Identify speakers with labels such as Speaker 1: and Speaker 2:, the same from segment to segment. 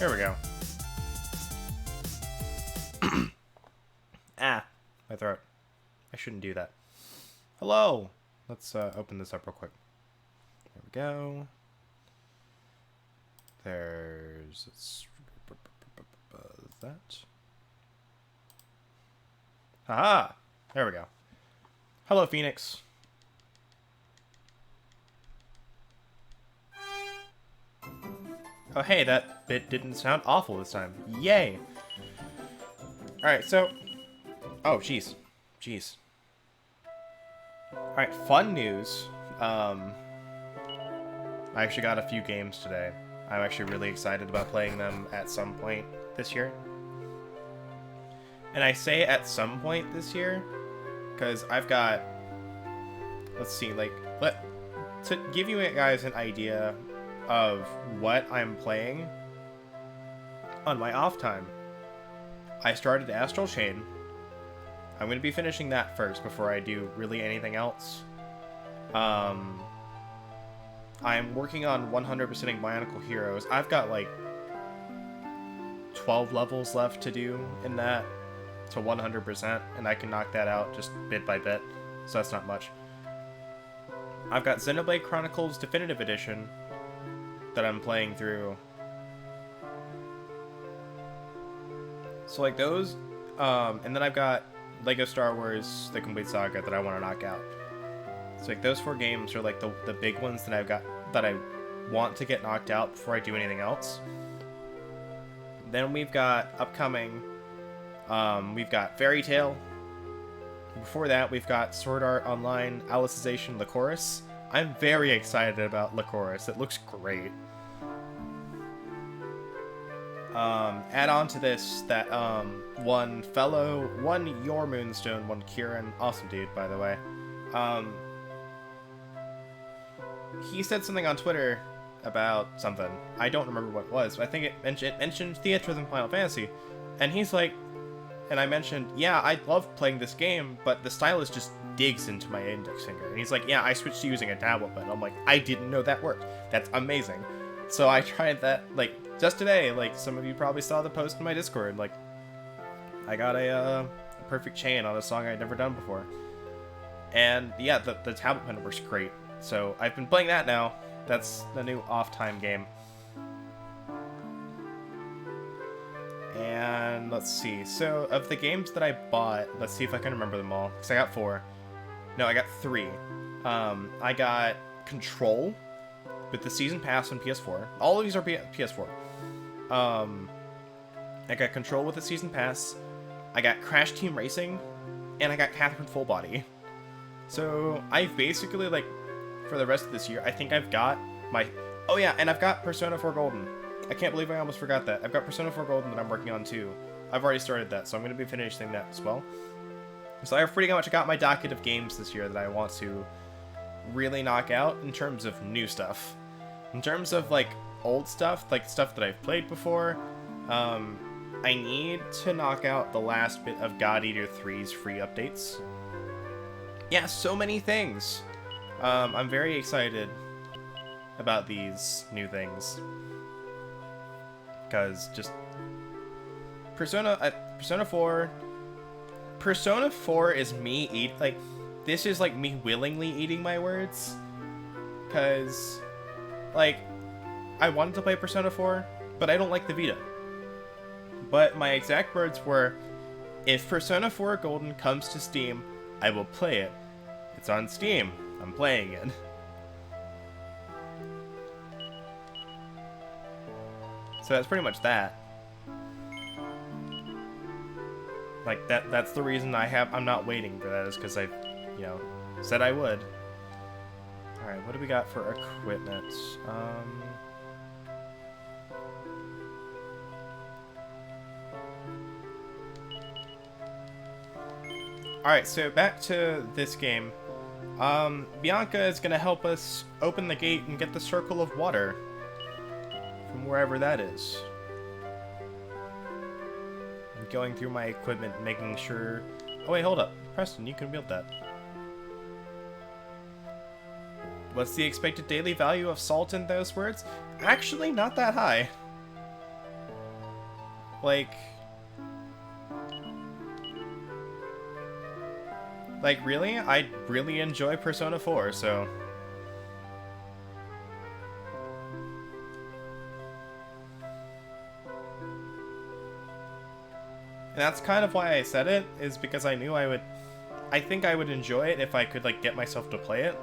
Speaker 1: There we go. Ah, my throat. I shouldn't do that. Hello! Let's open this up real quick. There we go. There's that. Haha! There we go. Hello, Phoenix. Oh, hey, that bit didn't sound awful this time. Yay! Alright, so... Oh, jeez. Jeez. Alright, fun news. I actually got a few games today. I'm actually really excited about playing them at some point this year. And I say at some point this year, because I've got... Let's see, like... To give you guys an idea of what I'm playing on my off time, I started Astral Chain. I'm going to be finishing that first before I do really anything else. I'm working on 100%ing Bionicle Heroes. I've got like 12 levels left to do in that to 100%, and I can knock that out just bit by bit, so that's not much. I've got Xenoblade Chronicles Definitive Edition that I'm playing through. So like those, and then I've got Lego Star Wars The Complete Saga that I want to knock out. So like those 4 games are like the big ones that I've got that I want to get knocked out before I do anything else. Then we've got upcoming, we've got Fairy Tail. Before that, we've got Sword Art Online Alicization Lycoris. I'm very excited about Lycoris. It looks great. Add on to this that one Your Moonstone, one Kieran, awesome dude by the way. He said something on Twitter about something. I don't remember what it was, but I think it mentioned Theatrhythm Final Fantasy, and he's like, and I mentioned, yeah, I love playing this game, but the stylus just digs into my index finger. And he's like, yeah, I switched to using a tablet, but I'm like, I didn't know that worked. That's amazing. So I tried that, like, just today. Like, some of you probably saw the post in my Discord. Like, I got a perfect chain on a song I'd never done before. And, yeah, the tablet pen works great. So I've been playing that now. That's the new off-time game. And let's see. So of the games that I bought, let's see if I can remember them all. Because I got 4. No, I got 3. I got Control with the Season Pass on PS4. All of these are PS4. I got Control with the Season Pass. I got Crash Team Racing. And I got Catherine Full Body. So I've basically, like, for the rest of this year, I think I've got my... Oh yeah, and I've got Persona 4 Golden. I can't believe I almost forgot that. I've got Persona 4 Golden that I'm working on too. I've already started that, so I'm going to be finishing that as well. So I've pretty much got my docket of games this year that I want to really knock out in terms of new stuff. In terms of, like, old stuff, like stuff that I've played before, I need to knock out the last bit of God Eater 3's free updates. Yeah, so many things. I'm very excited about these new things. Because just Persona 4 is me this is like me willingly eating my words, because like I wanted to play Persona 4, but I don't like the Vita. But my exact words were, if Persona 4 Golden comes to Steam, I will play it. It's on Steam. I'm playing it. So that's pretty much that. Like, that's the reason I'm not waiting for that, is because I, you know, said I would. Alright, what do we got for equipment? Alright, so back to this game. Bianca is going to help us open the gate and get the Circle of Water from wherever that is. I'm going through my equipment, making sure... Oh wait, hold up. Preston, you can build that. What's the expected daily value of salt in those words? Actually, not that high. Like, really? I really enjoy Persona 4, so... And that's kind of why I said it, is because I knew I think I would enjoy it if I could, like, get myself to play it.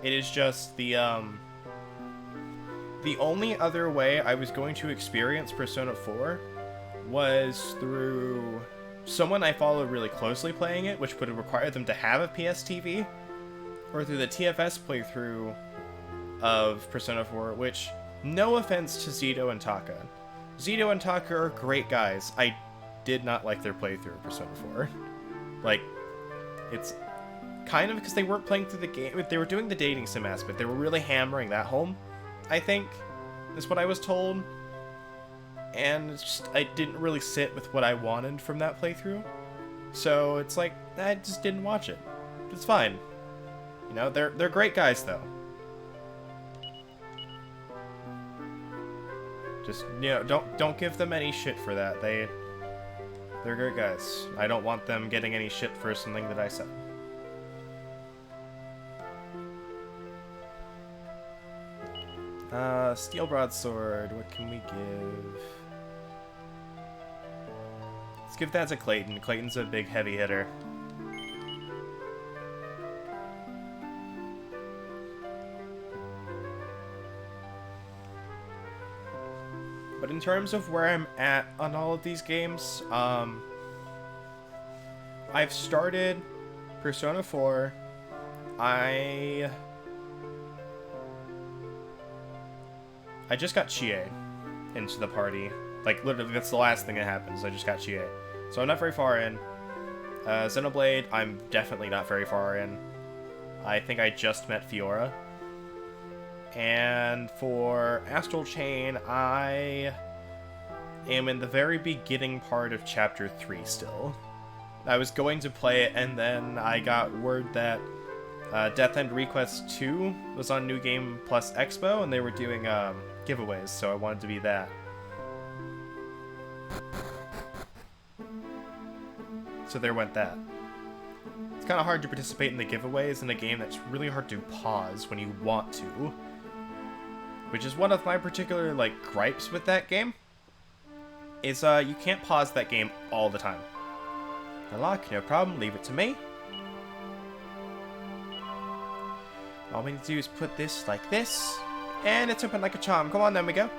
Speaker 1: It is just the only other way I was going to experience Persona 4 was through someone I follow really closely playing it, which would require them to have a PS TV, or through the TFS playthrough of Persona 4, which, no offense to Zito and Taka. Zito and Taka are great guys. I did not like their playthrough of Persona 4. Like, it's kind of because they weren't playing through the game. They were doing the dating sim aspect. They were really hammering that home, I think, is what I was told. And it's just, I didn't really sit with what I wanted from that playthrough. So it's like, I just didn't watch it. It's fine. You know, they're great guys, though. Just, you know, don't give them any shit for that. They're great guys. I don't want them getting any shit for something that I said. Steel Broadsword, what can we give? Let's give that to Clayton. Clayton's a big heavy hitter. But in terms of where I'm at on all of these games, I've started Persona 4. I just got Chie into the party. Like, literally, that's the last thing that happens. I just got Chie. So I'm not very far in. Xenoblade, I'm definitely not very far in. I think I just met Fiora. And for Astral Chain, I am in the very beginning part of Chapter 3 still. I was going to play it, and then I got word that Death End Request 2 was on New Game Plus Expo, and they were doing giveaways, so I wanted to be that. So there went that. It's kind of hard to participate in the giveaways in a game that's really hard to pause when you want to. Which is one of my particular, like, gripes with that game. Is, you can't pause that game all the time. Unlock, no problem, leave it to me. All we need to do is put this like this, and it's open like a charm. Come on, then we go.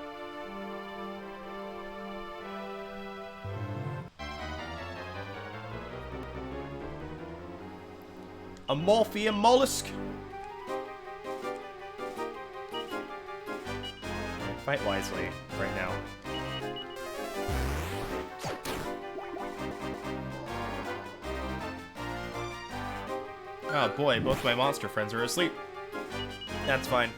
Speaker 1: A Morpheum mollusk. Fight wisely right now. Oh boy, both my monster friends are asleep. That's fine.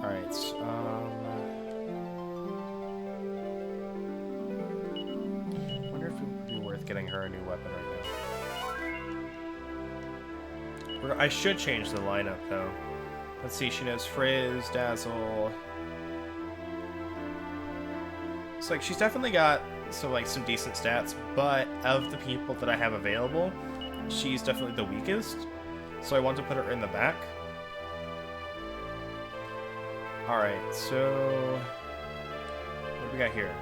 Speaker 1: Alright, wonder if it would be worth getting her a new weapon right now. I should change the lineup, though. Let's see, she knows Frizz, Dazzle. It's like, she's definitely got some decent stats, but of the people that I have available, she's definitely the weakest. So I want to put her in the back. Alright, so what do we got here?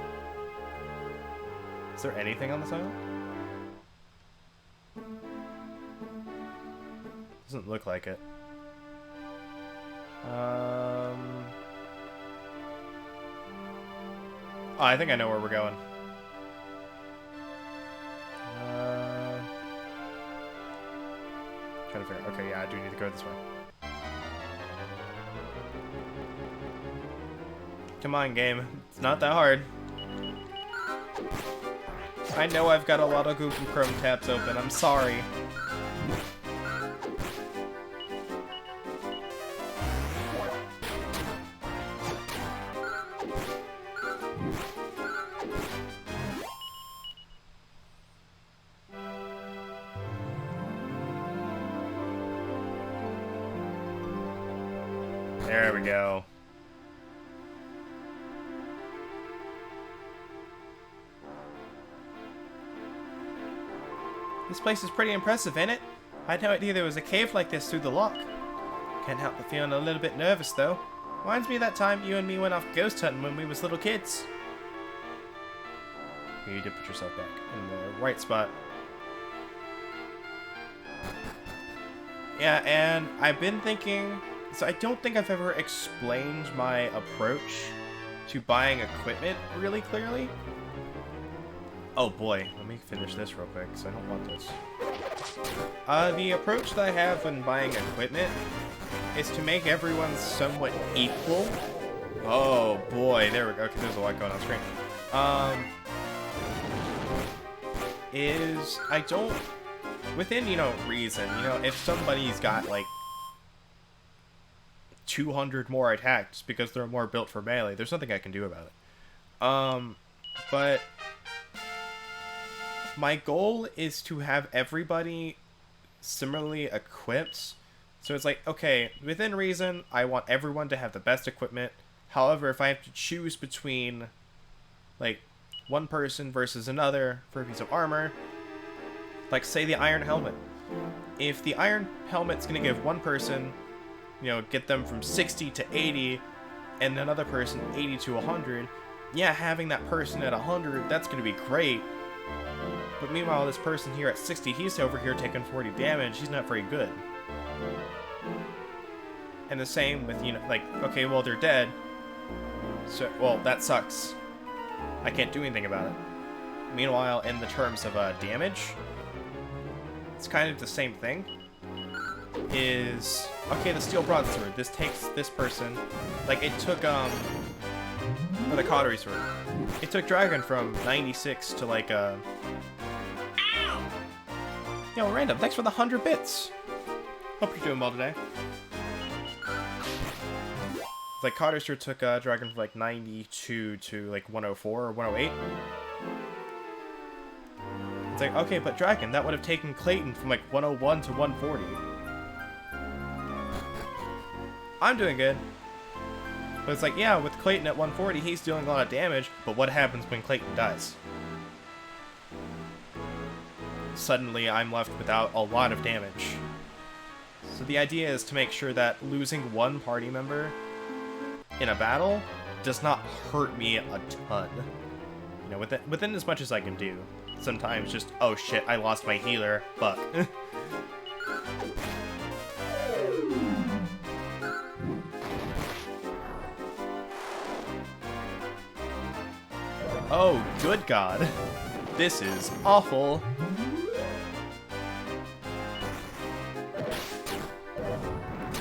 Speaker 1: Is there anything on this island? Doesn't look like it. Oh, I think I know where we're going. Trying to figure. Okay, yeah, I do need to go this way. Come on, game. It's not that hard. I know I've got a lot of Google Chrome tabs open. I'm sorry. There we go. This place is pretty impressive, ain't it? I had no idea there was a cave like this through the lock. Can't help but feeling a little bit nervous, though. Reminds me of that time you and me went off ghost hunting when we was little kids. You did put yourself back in the right spot. Yeah, and I've been thinking... So I don't think I've ever explained my approach to buying equipment really clearly. Oh boy, let me finish this real quick, because I don't want this. The approach that I have when buying equipment is to make everyone somewhat equal. Oh boy, there we go. Okay, there's a lot going on screen. I don't, within, reason, if somebody's got, like, 200 more attacks because they're more built for melee, there's nothing I can do about it. But my goal is to have everybody similarly equipped. So it's like, okay, within reason, I want everyone to have the best equipment. However, if I have to choose between, like, one person versus another for a piece of armor, like, say the iron helmet. If the iron helmet's going to give one person, get them from 60 to 80, and another person 80 to 100, yeah, having that person at 100, that's going to be great. But meanwhile, this person here at 60, he's over here taking 40 damage, he's not very good. And the same with, like, okay, well, they're dead. So, well, that sucks. I can't do anything about it. Meanwhile, in the terms of damage, it's kind of the same thing. Okay, the steel broadsword, this takes this person, like, it took, or the cautery sword. It took Dragon from 96 to, like, Ow! Yo, Random, thanks for the 100 bits! Hope you're doing well today. Like, cautery sword took Dragon from, like, 92 to, like, 104 or 108. It's like, okay, but Dragon, that would have taken Clayton from, like, 101 to 140. I'm doing good. But it's like, yeah, with Clayton at 140, he's dealing a lot of damage, but what happens when Clayton dies? Suddenly, I'm left without a lot of damage. So the idea is to make sure that losing one party member in a battle does not hurt me a ton. Within as much as I can do. Sometimes just, oh shit, I lost my healer, fuck. Oh, good God. This is awful.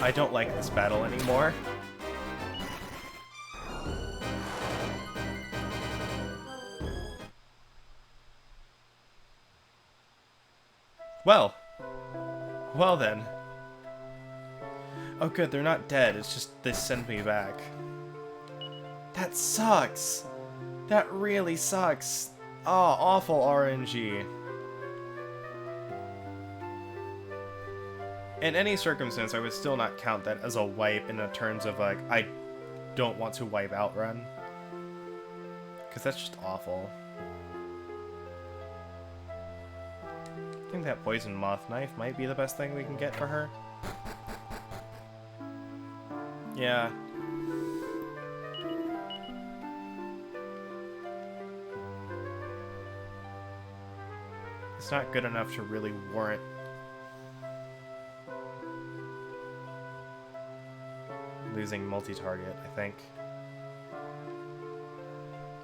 Speaker 1: I don't like this battle anymore. Well then. Oh good, they're not dead, it's just they send me back. That sucks! That really sucks! Oh, awful RNG. In any circumstance, I would still not count that as a wipe in the terms of, like, I don't want to wipe Outrun. Because that's just awful. I think that poison moth knife might be the best thing we can get for her. Yeah. It's not good enough to really warrant losing multi-target, I think.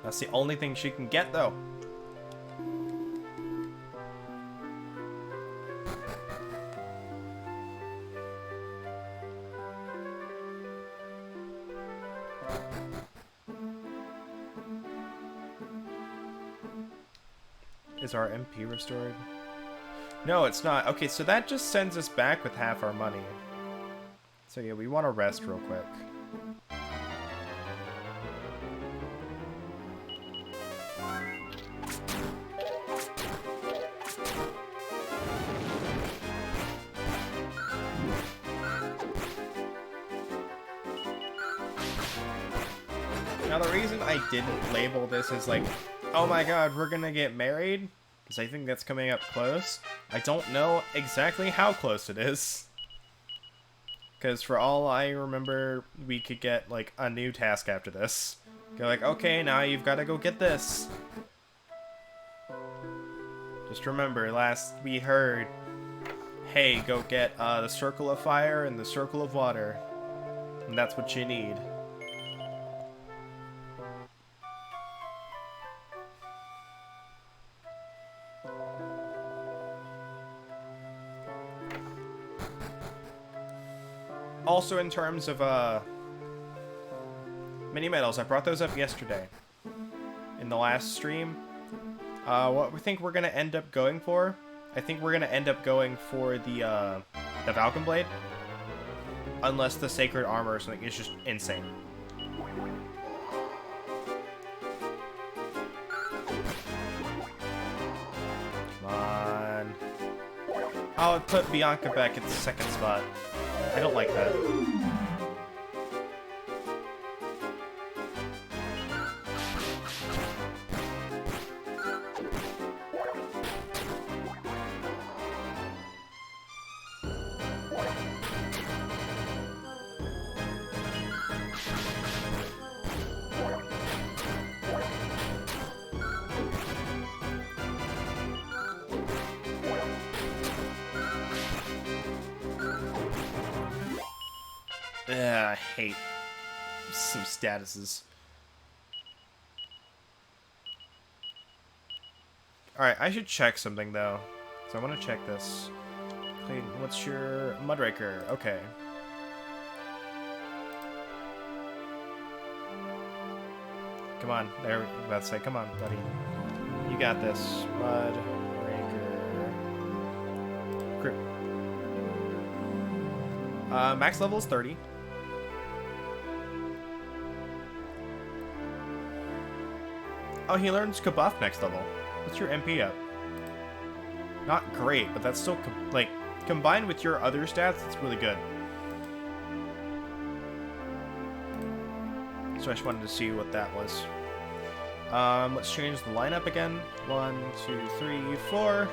Speaker 1: That's the only thing she can get, though. Is our MP restored? No, it's not. Okay, so that just sends us back with half our money. So yeah, we want to rest real quick. Now, the reason I didn't label this as like, oh my god, we're gonna get married, because I think that's coming up close. I don't know exactly how close it is. Because for all I remember, we could get, like, a new task after this. Go like, okay, now you've got to go get this. Just remember, last we heard, hey, go get the Circle of Fire and the Circle of Water. And that's what you need. Also, in terms of mini medals, I brought those up yesterday in the last stream. What we think we're gonna end up going for? I think we're gonna end up going for the Falcon Blade, unless the Sacred Armor or something is just insane. Come on. I'll put Bianca back at the second spot. I don't like that. I hate some statuses. Alright, I should check something though. So I want to check this. Clayton, what's your Mudraker? Okay. Come on, there we about to say, come on, buddy. You got this. Mudraker. Group. Max level is 30. Oh, he learns Kabuff next level. What's your MP up? Not great, but that's still, like, combined with your other stats, it's really good. So I just wanted to see what that was. Let's change the lineup again. 1, 2, 3, 4.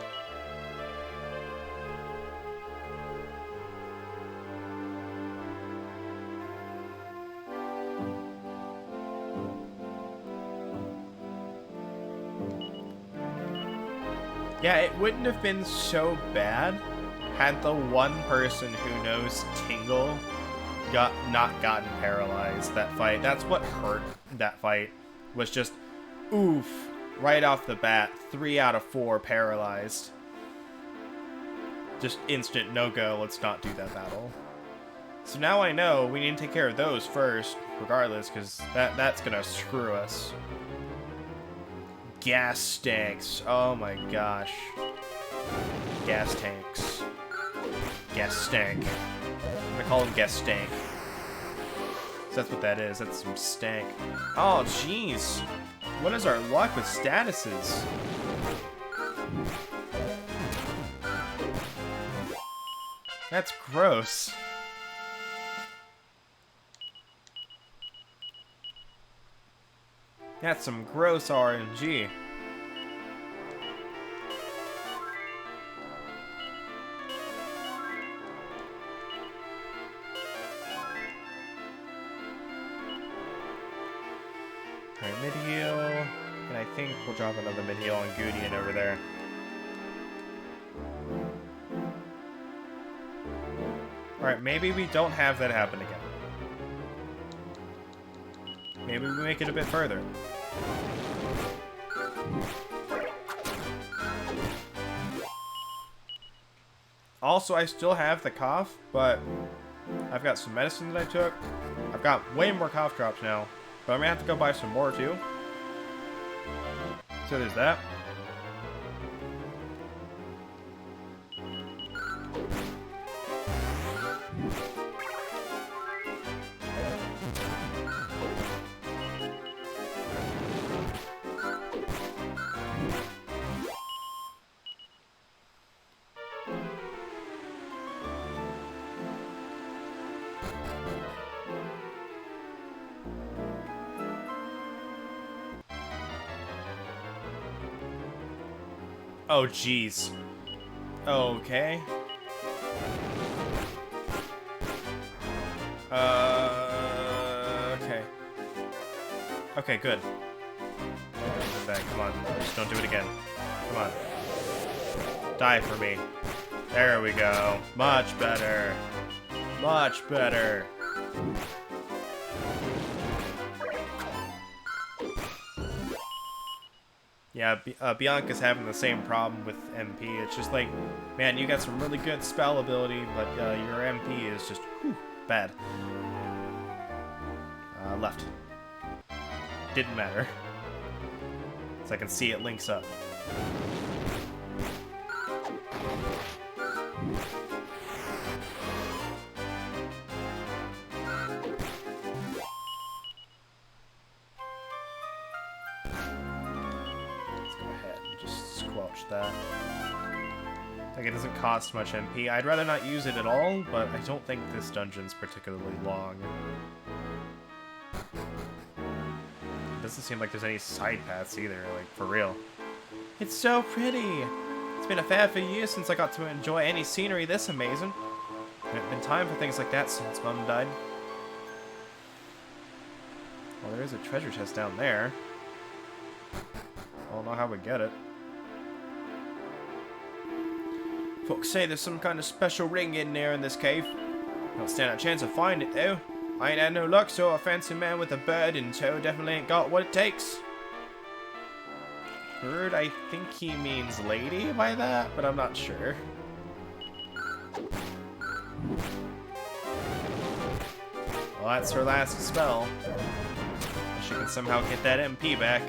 Speaker 1: Yeah, it wouldn't have been so bad had the one person who knows Tingle not gotten paralyzed that fight. That's what hurt that fight, was just, oof, right off the bat, 3 out of 4 paralyzed. Just instant no-go, let's not do that battle. So now I know we need to take care of those first, regardless, because that's gonna screw us. Gas tanks. Oh my gosh. Gas tanks. Gas stank. I'm gonna call him gas stank. So that's what that is. That's some stank. Oh, jeez. What is our luck with statuses? That's gross. That's some gross RNG. Alright, mid-heal. And I think we'll drop another mid-heal on Gudian over there. Alright, maybe we don't have that happen again. Maybe we make it a bit further. Also, I still have the cough, but I've got some medicine that I took. I've got way more cough drops now, but I'm gonna have to go buy some more too. So there's that. Oh, jeez. Okay. Okay. Okay, good. Come on. Just don't do it again. Come on. Die for me. There we go. Much better. Much better. Yeah, Bianca's having the same problem with MP. It's just like, man, you got some really good spell ability, but your MP is just bad. Left. Didn't matter. So I can see it links up. That. Like, it doesn't cost much MP. I'd rather not use it at all, but I don't think this dungeon's particularly long. It doesn't seem like there's any side paths either, like, for real. It's so pretty! It's been a fair few years since I got to enjoy any scenery this amazing. It's been time for things like that since Mum died. Well, there is a treasure chest down there. I don't know how we get it. Folks say there's some kind of special ring in there in this cave. Don't stand a chance of finding it though. I ain't had no luck, so a fancy man with a bird in tow definitely ain't got what it takes. Bird, I think he means lady by that, but I'm not sure. Well, that's her last spell. She can somehow get that MP back.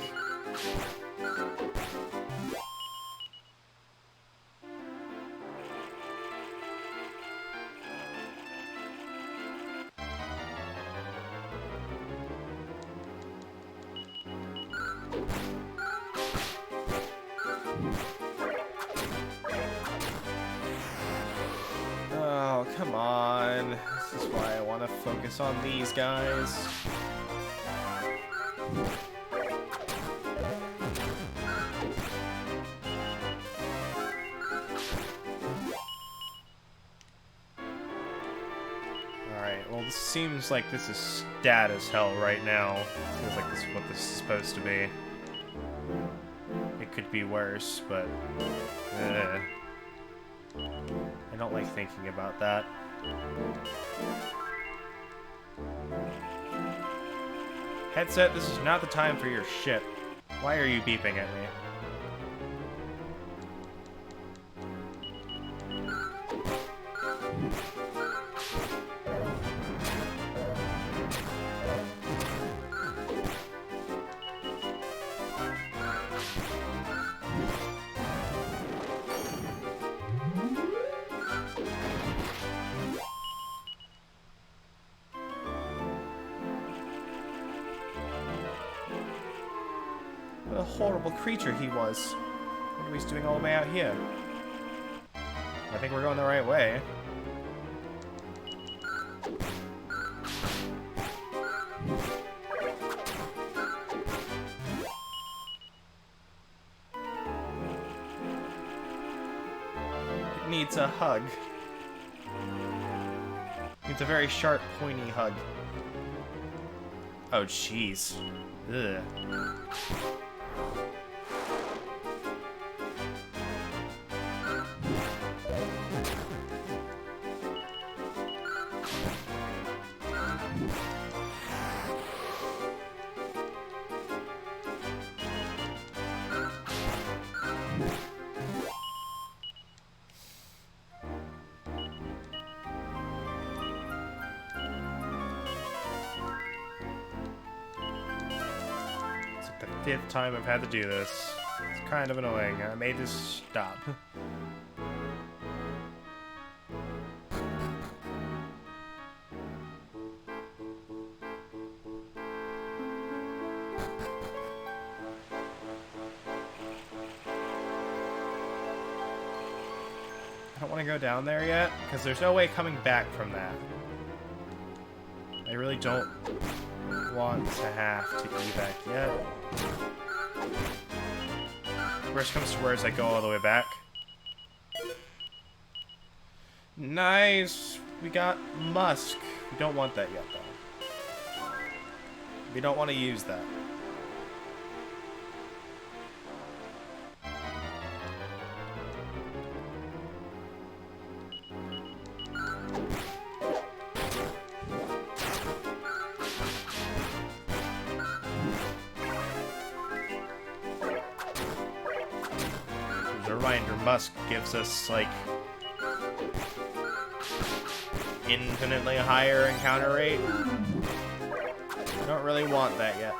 Speaker 1: Oh, come on. This is why I want to focus on these guys. Alright, well, this seems like this is stat as hell right now. Feels like this is what this is supposed to be. It could be worse, but... I don't like thinking about that. Headset, this is not the time for your shit. Why are you beeping at me? What a horrible creature he was. What are we doing all the way out here? I think we're going the right way. It needs a hug. It's a very sharp, pointy hug. Oh, jeez. Ugh. The 5th time I've had to do this. It's kind of annoying. I made this stop. I don't want to go down there yet, because there's no way coming back from that. I really don't want to have to evac yet. Worst comes to worst, I go all the way back. Nice! We got Musk. We don't want that yet, though. We don't want to use that. As a reminder, Musk gives us, like, infinitely higher encounter rate. I don't really want that yet.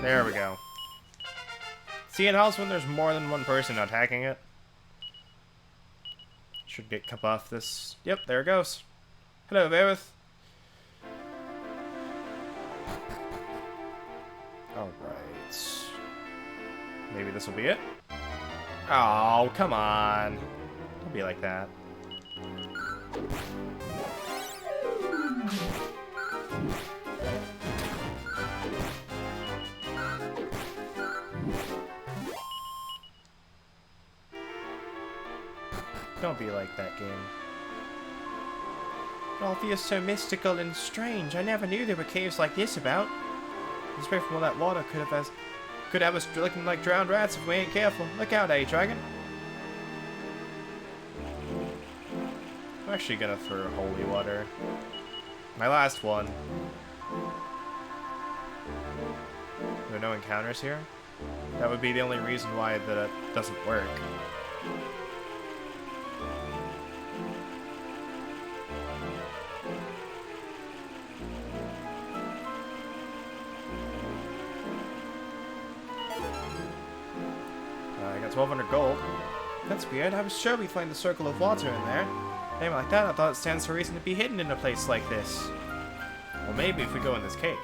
Speaker 1: There we go. See, it helps when there's more than one person attacking it. Should get cut off this. Yep, there it goes. Hello, Vareth. Alright. Maybe this will be it? Oh, come on. Don't be like that. Don't be like that, game. It all feels so mystical and strange. I never knew there were caves like this about. The spray from all that water could have us looking like drowned rats if we ain't careful. Look out, dragon. I'm actually gonna throw holy water. My last one. There are no encounters here? That would be the only reason why that doesn't work. I got 1,200 gold. That's weird. I was sure we'd find the circle of water in there. Name like that, I thought it stands to reason to be hidden in a place like this. Well, maybe if we go in this cave.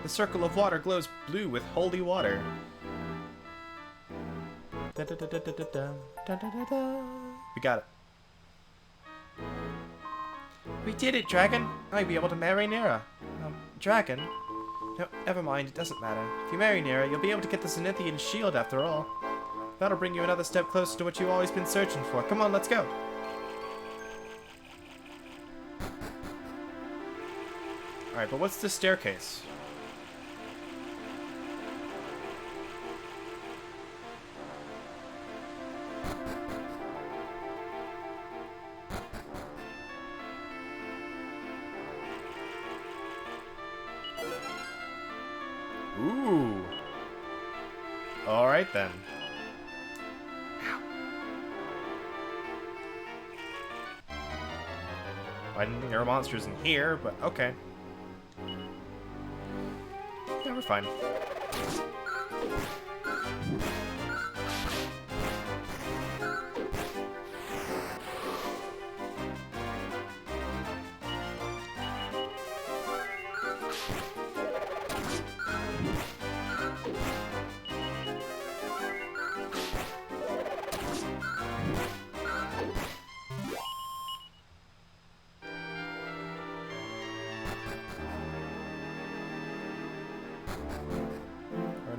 Speaker 1: The circle of water glows blue with holy water. Da, da, da, da, da, da, da, da, da. We got it. We did it, dragon! I'll be able to marry Nera. Dragon? No, never mind, it doesn't matter. If you marry Nera, you'll be able to get the Zenithian shield after all. That'll bring you another step closer to what you've always been searching for. Come on, let's go! Alright, but what's this staircase? Ooh. Alright then. Ow. I didn't think there were monsters in here, but okay. Yeah, we're fine.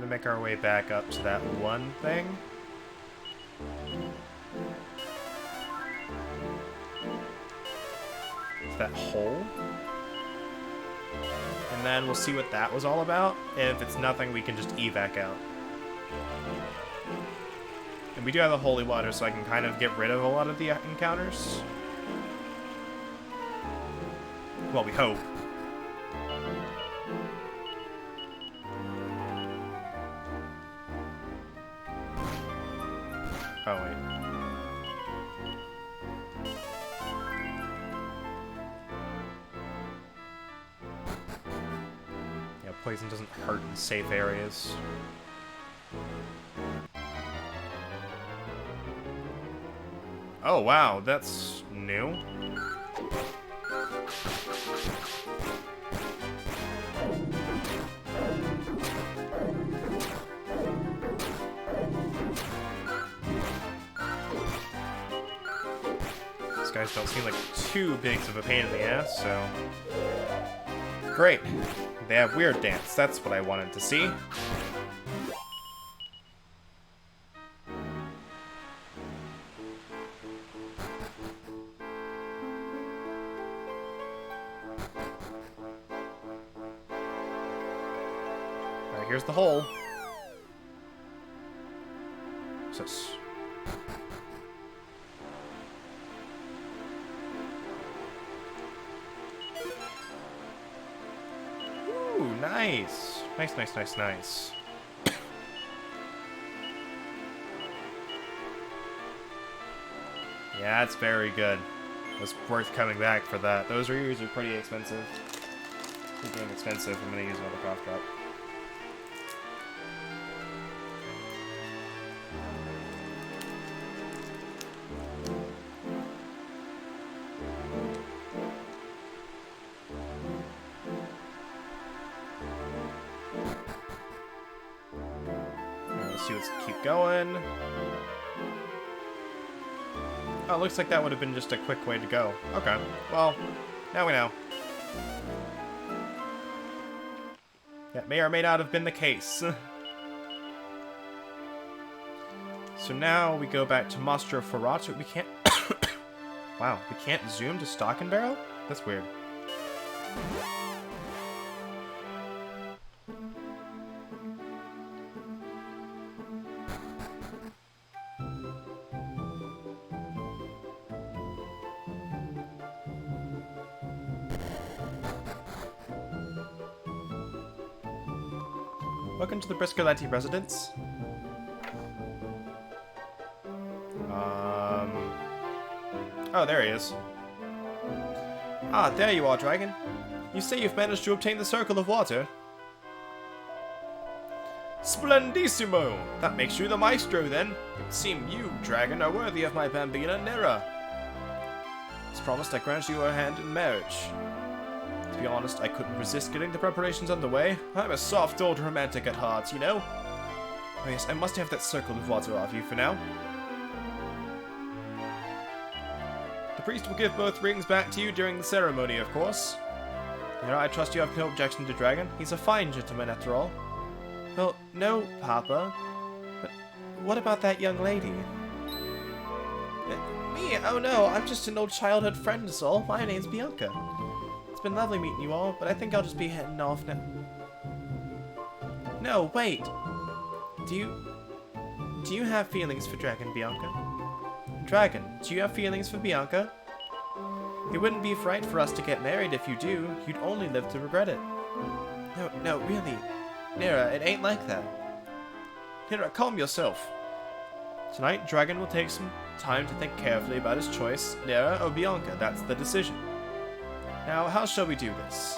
Speaker 1: Make our way back up to that one thing. That hole. And then we'll see what that was all about. If it's nothing, we can just evac out. And we do have the holy water, so I can kind of get rid of a lot of the encounters. Well, we hope. Oh, wait. Yeah, poison doesn't hurt in safe areas. Oh, wow, that's new. These guys don't seem like too big of a pain in the ass, so... Great. They have weird dance. That's what I wanted to see. Alright, here's the hole. What's this? Ooh, nice. Nice, nice, nice, nice. Yeah, it's very good. It was worth coming back for that. Those reuse are pretty expensive. Pretty expensive. I'm gonna use another cough drop. Let's keep going. Oh, it looks like that would have been just a quick way to go. Okay, well, now we know. That may or may not have been the case. So now we go back to Mastro Ferrato. We can't... Wow, we can't zoom to Stock and Barrel? That's weird. Welcome to the Briscoletti residence. Oh, there he is. Ah, there you are, Dragon. You say you've managed to obtain the Circle of Water. Splendissimo! That makes you the Maestro, then. It would seem you, Dragon, are worthy of my bambina Nera. As promised, I grant you her hand in marriage. To be honest, I couldn't resist getting the preparations underway. I'm a soft old romantic at heart, you know? Oh yes, I must have that Circle of Water off you for now. The priest will give both rings back to you during the ceremony, of course. You know, I trust you have no objection to Dragon. He's a fine gentleman, after all. Well, no, Papa. But what about that young lady? Me? Oh no, I'm just an old childhood friend is all. My name's Bianca. It's been lovely meeting you all, but I think I'll just be heading off now. No, wait. Do you have feelings for Dragon, Bianca? Dragon, do you have feelings for Bianca? It wouldn't be right for us to get married if you do. You'd only live to regret it. No, really. Nera, it ain't like that. Nera, calm yourself. Tonight, Dragon will take some time to think carefully about his choice. Nera or Bianca, that's the decision. Now, how shall we do this?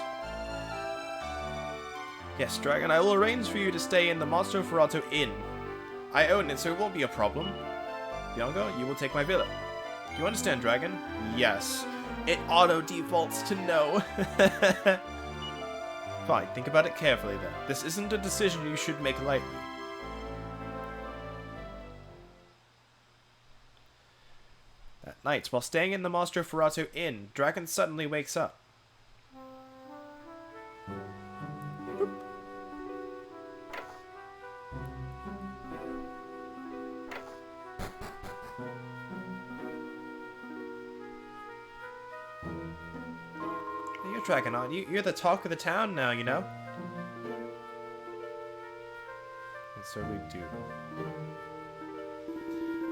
Speaker 1: Yes, Dragon, I will arrange for you to stay in the Mastro Ferrato Inn. I own it, so it won't be a problem. Bianca, you will take my villa. Do you understand, Dragon? Yes. It auto-defaults to no. Fine, think about it carefully then. This isn't a decision you should make lightly. That night, while staying in the Mastro Ferrato Inn, Dragon suddenly wakes up. You're Dragon, aren't you? You're the talk of the town now, you know? And so we do.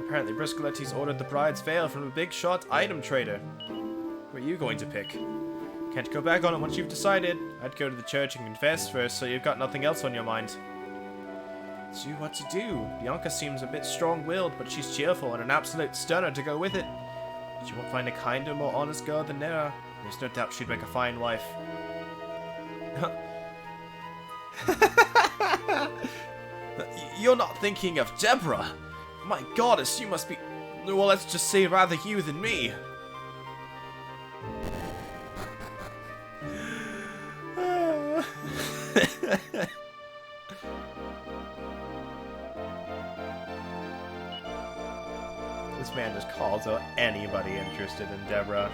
Speaker 1: Apparently, Briscoletti's ordered the bride's veil from a big shot item trader. What are you going to pick? Can't go back on it once you've decided. I'd go to the church and confess first, so you've got nothing else on your mind. It's you what to do. Bianca seems a bit strong-willed, but she's cheerful and an absolute stunner to go with it. But you won't find a kinder, more honest girl than Nera. There's no doubt she'd make a fine wife. You're not thinking of Deborah! My goddess, you must be... Well, let's just say rather you than me. this man just calls out anybody interested in Deborah.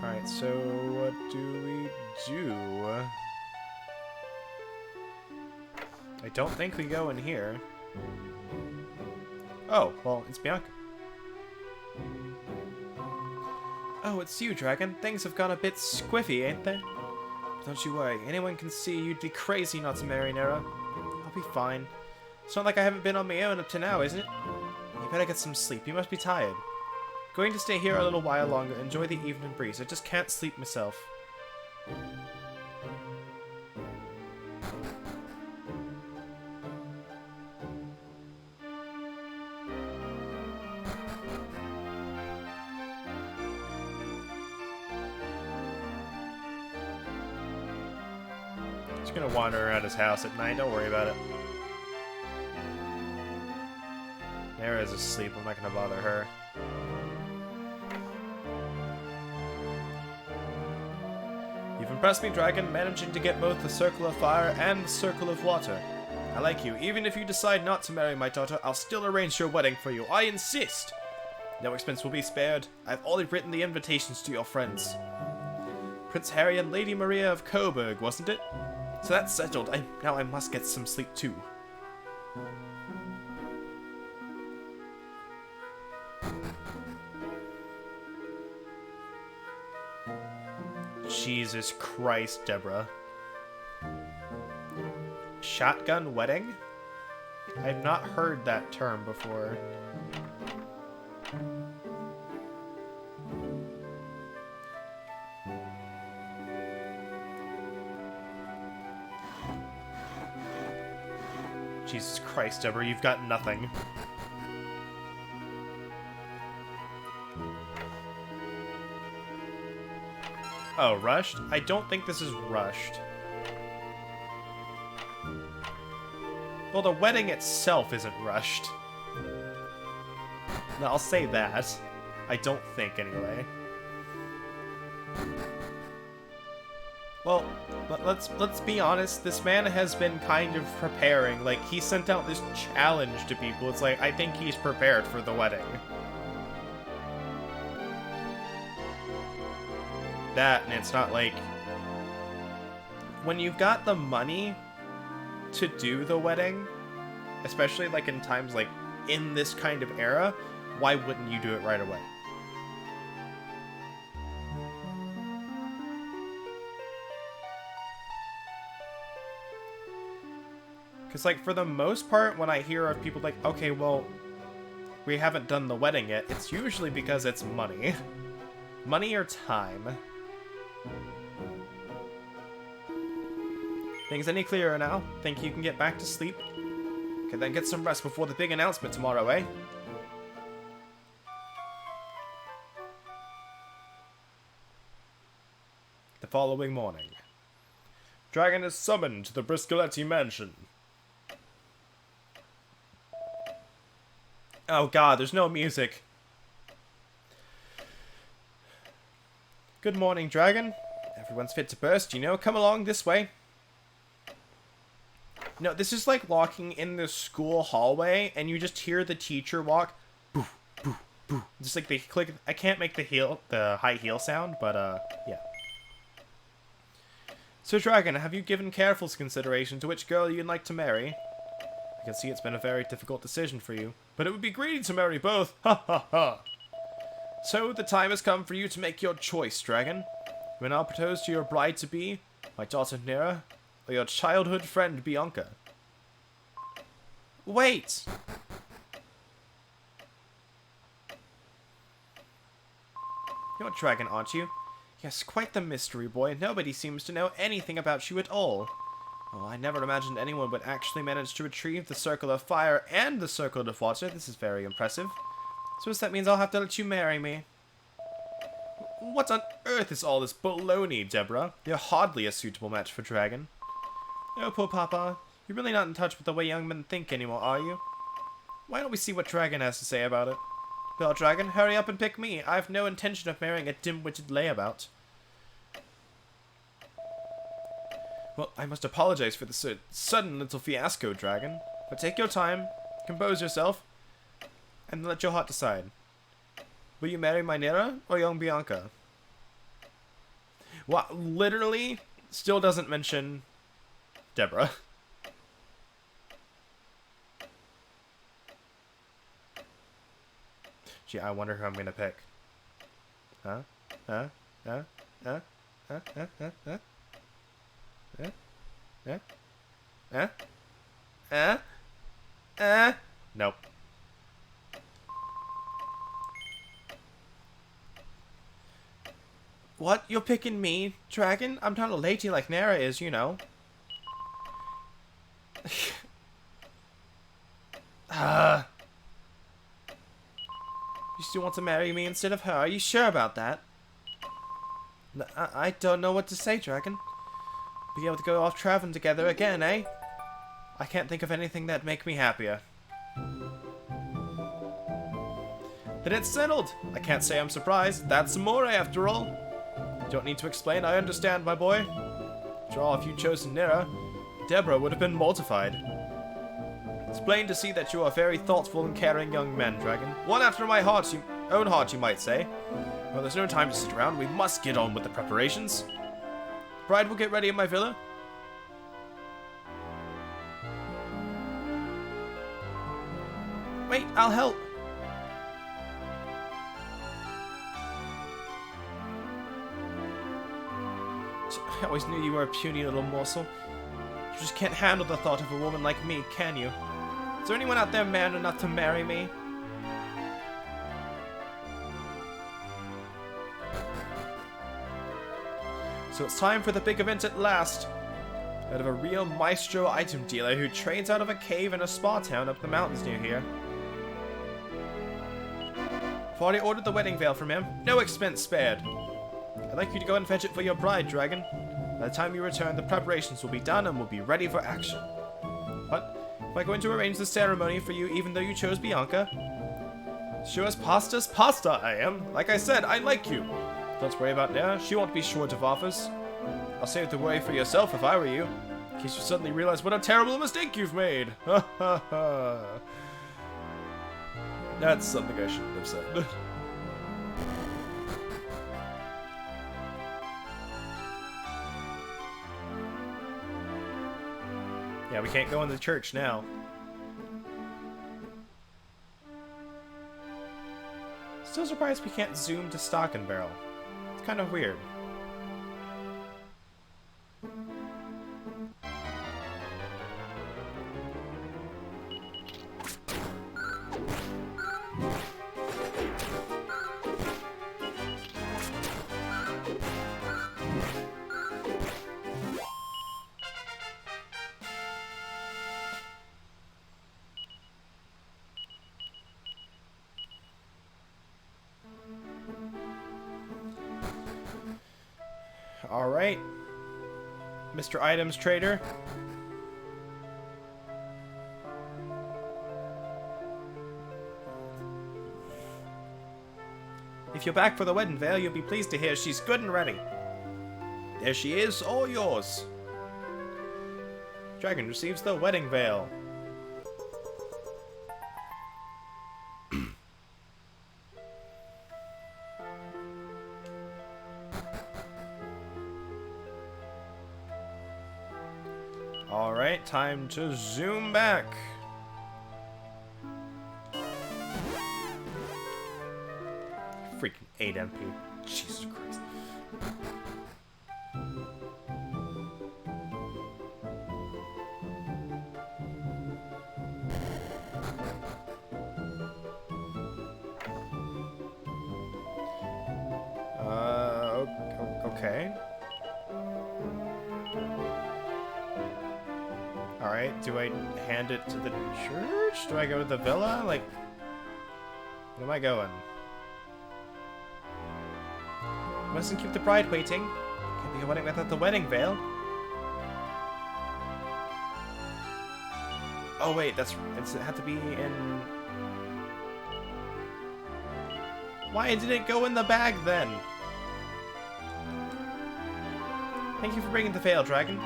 Speaker 1: Alright, so what do we do? I don't think we go in here. Oh, well, it's Bianca. Oh, it's you, Dragon. Things have gone a bit squiffy, ain't they? Don't you worry. Anyone can see you'd be crazy not to marry Nera. I'll be fine. It's not like I haven't been on my own up to now, is it? You better get some sleep. You must be tired. Going to stay here a little while longer, enjoy the evening breeze. I just can't sleep myself. Just gonna wander around his house at night, don't worry about it. Nera's asleep, I'm not gonna bother her. You've impressed me, Dragon, managing to get both the Circle of Fire and the Circle of Water. I like you. Even if you decide not to marry my daughter, I'll still arrange your wedding for you. I insist! No expense will be spared. I've already written the invitations to your friends. Prince Harry and Lady Maria of Coburg, wasn't it? So that's settled. Now I must get some sleep too. Jesus Christ, Deborah. Shotgun wedding? I've not heard that term before. Jesus Christ, Deborah, you've got nothing. Oh, rushed? I don't think this is rushed. Well, the wedding itself isn't rushed. No, I'll say that. I don't think, anyway. Well, let's be honest. This man has been kind of preparing. Like, he sent out this challenge to people. It's like, I think he's prepared for the wedding. That, and it's not like... When you've got the money to do the wedding, especially like in times like in this kind of era, why wouldn't you do it right away? Because like for the most part, when I hear of people like, okay, well, we haven't done the wedding yet, it's usually because it's money. Money or time. Things any clearer now? Think you can get back to sleep? Okay, then get some rest before the big announcement tomorrow, eh? The following morning. Dragon is summoned to the Briscoletti mansion. Oh god, there's no music. Good morning, Dragon. Everyone's fit to burst, you know. Come along this way. No, this is like walking in the school hallway, and you just hear the teacher walk. Boo, boo, boo. Just like they click. I can't make the high heel sound, but yeah. So, Dragon, have you given careful consideration to which girl you'd like to marry? I can see it's been a very difficult decision for you, but it would be greedy to marry both. Ha ha ha. So, the time has come for you to make your choice, Dragon. You will now propose to your bride-to-be, my daughter Nera, or your childhood friend Bianca. Wait! You're a dragon, aren't you? Yes, quite the mystery, boy. Nobody seems to know anything about you at all. Oh, I never imagined anyone would actually manage to retrieve the Circle of Fire and the Circle of Water. This is very impressive. So that means I'll have to let you marry me. What on earth is all this baloney, Deborah? You're hardly a suitable match for Dragon. Oh, poor Papa. You're really not in touch with the way young men think anymore, are you? Why don't we see what Dragon has to say about it? Well, Dragon, hurry up and pick me. I have no intention of marrying a dim-witted layabout. Well, I must apologize for the sudden little fiasco, Dragon. But take your time, compose yourself, and let your heart decide. Will you marry Mynera or young Bianca? Well, literally, still doesn't mention Deborah. Gee, I wonder who I'm gonna pick. Huh? Huh? Huh? Huh? Huh? Huh? Huh? Huh? Huh? Huh? Huh? Nope. What? You're picking me, Dragon? I'm not a lady like Nera is, you know. You still want to marry me instead of her? Are you sure about that? I don't know what to say, Dragon. Be able to go off traveling together again, eh? I can't think of anything that'd make me happier. Then it's settled. I can't say I'm surprised. That's amore, after all. Don't need to explain. I understand, my boy. After all, if you'd chosen Nera, Deborah would have been mortified. It's plain to see that you are a very thoughtful and caring young man, Dragon. One after my own heart, you might say. Well, there's no time to sit around. We must get on with the preparations. Bride will get ready in my villa. Wait, I'll help. I always knew you were a puny little morsel. You just can't handle the thought of a woman like me, can you? Is there anyone out there man enough to marry me? So it's time for the big event at last. Out of a real maestro item dealer who trades out of a cave in a spa town up the mountains near here. I've already ordered the wedding veil from him. No expense spared. I'd like you to go and fetch it for your bride, Dragon. By the time you return, the preparations will be done and we'll be ready for action. But, am I going to arrange the ceremony for you even though you chose Bianca? Sure as pasta's pasta, I am. Like I said, I like you. Don't worry about Nera, she won't be short of offers. I'll save the worry for yourself if I were you. In case you suddenly realize what a terrible mistake you've made. Ha ha ha. That's something I shouldn't have said. Yeah, we can't go in the church now. Still surprised we can't zoom to Stock and Barrel. It's kind of weird. Alright. Mr. Items Trader. If you're back for the wedding veil, you'll be pleased to hear she's good and ready. There she is, all yours. Dragon receives the wedding veil. Alright, time to zoom back. Freaking 8 MP. Jesus Christ. Okay. Alright, do I hand it to the church? Do I go to the villa? Like, where am I going? Mustn't keep the bride waiting. Can't be a wedding without the wedding veil. Oh wait, it had to be in... Why did it go in the bag then? Thank you for bringing the veil, Dragon.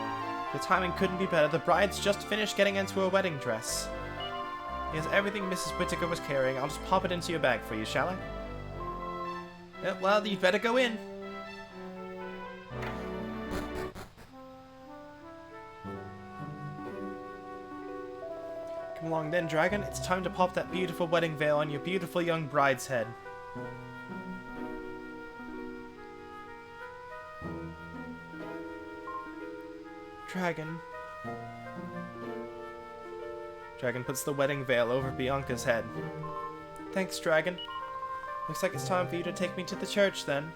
Speaker 1: The timing couldn't be better. The bride's just finished getting into her wedding dress. Here's everything Mrs. Whittaker was carrying. I'll just pop it into your bag for you, shall I? Well, you'd better go in. Come along then, Dragon. It's time to pop that beautiful wedding veil on your beautiful young bride's head. Dragon. Dragon puts the wedding veil over Bianca's head. Thanks, Dragon. Looks like it's time for you to take me to the church, then.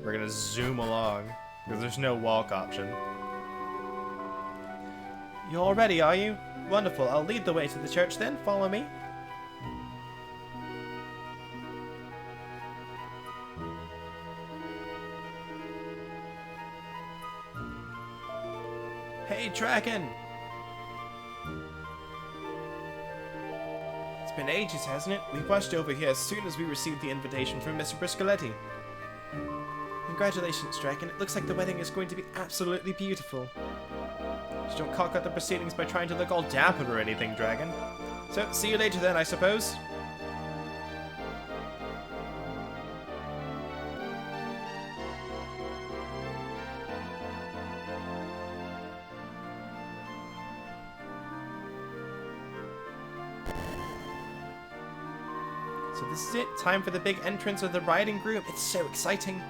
Speaker 1: We're gonna zoom along, because there's no walk option. You all ready, are you? Wonderful. I'll lead the way to the church, then. Follow me. Hey, Dragon! It's been ages, hasn't it? We rushed over here as soon as we received the invitation from Mr. Briscoletti. Congratulations, Dragon. It looks like the wedding is going to be absolutely beautiful. Just don't cock out the proceedings by trying to look all dapper or anything, Dragon. So, see you later then, I suppose. So this is it. Time for the big entrance of the bride and groom. It's so exciting.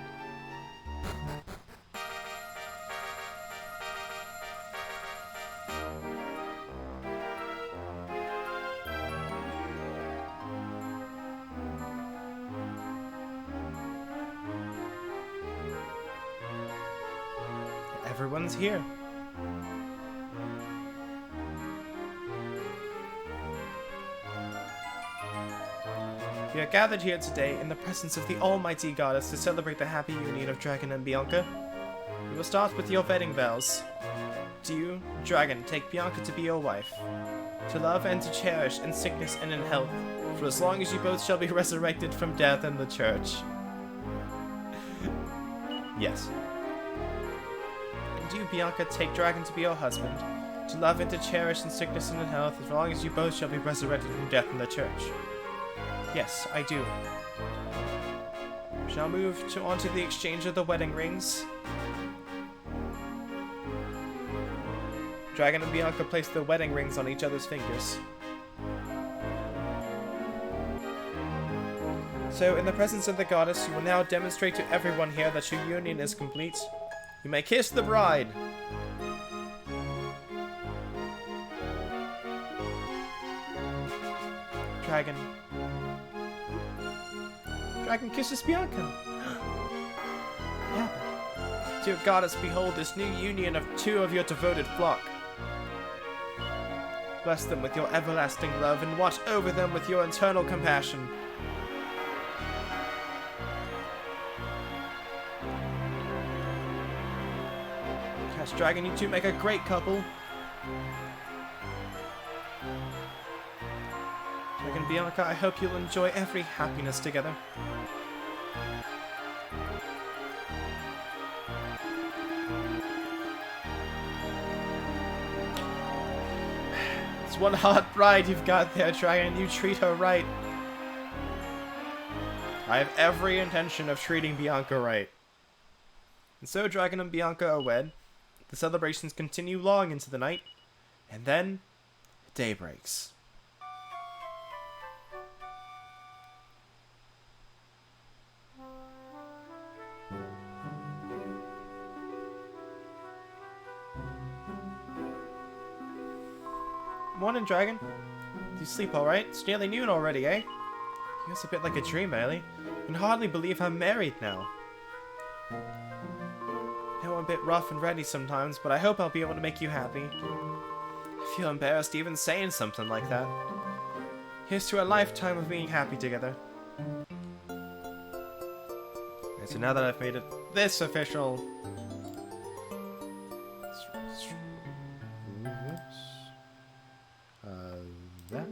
Speaker 1: Everyone's here. We are gathered here today in the presence of the almighty goddess to celebrate the happy union of Dragon and Bianca. We will start with your wedding vows. Do you, Dragon, take Bianca to be your wife, to love and to cherish in sickness and in health, for as long as you both shall be resurrected from death in the church? Yes. And do you, Bianca, take Dragon to be your husband, to love and to cherish in sickness and in health, as long as you both shall be resurrected from death in the church? Yes, I do. We shall move on to the exchange of the wedding rings. Dragon and Bianca place the wedding rings on each other's fingers. So, in the presence of the goddess, you will now demonstrate to everyone here that your union is complete. You may kiss the bride! Dragon. Dragon kisses Bianca. Yeah. Dear goddess, behold this new union of two of your devoted flock. Bless them with your everlasting love and watch over them with your eternal compassion. Yes, Dragon, you two make a great couple. Dragon Bianca, I hope you'll enjoy every happiness together. It's one hot bride you've got there, Dragon. You treat her right. I have every intention of treating Bianca right. And so Dragon and Bianca are wed. The celebrations continue long into the night. And then, day breaks. Morning, Dragon. Do you sleep alright? It's nearly noon already, eh? Feels a bit like a dream, Ellie. I can hardly believe I'm married now. I know I'm a bit rough and ready sometimes, but I hope I'll be able to make you happy. I feel embarrassed even saying something like that. Here's to a lifetime of being happy together. So now that I've made it this official, that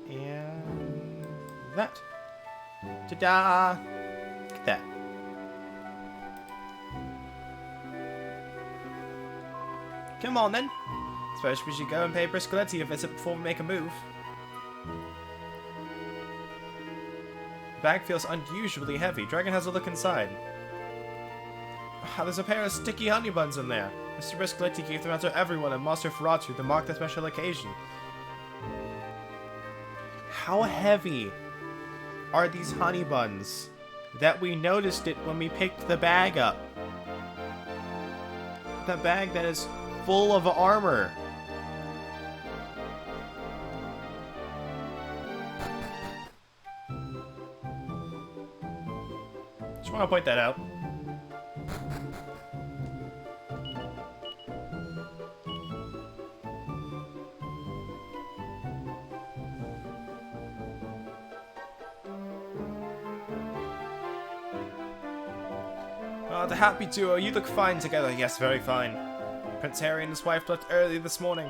Speaker 1: and that. Ta-da! Look at that. Come on then. Suppose we should go and pay Briscoletti a visit before we make a move. The bag feels unusually heavy. Dragon has a look inside. Ah, there's a pair of sticky honey buns in there. Mr. Briscoletti gave them out to everyone and Master Ferratu to mark the special occasion. How heavy are these honey buns that we noticed it when we picked the bag up? The bag that is full of armor. Just want to point that out. The happy duo, you look fine together. Yes, very fine. Prince Harry and his wife left early this morning.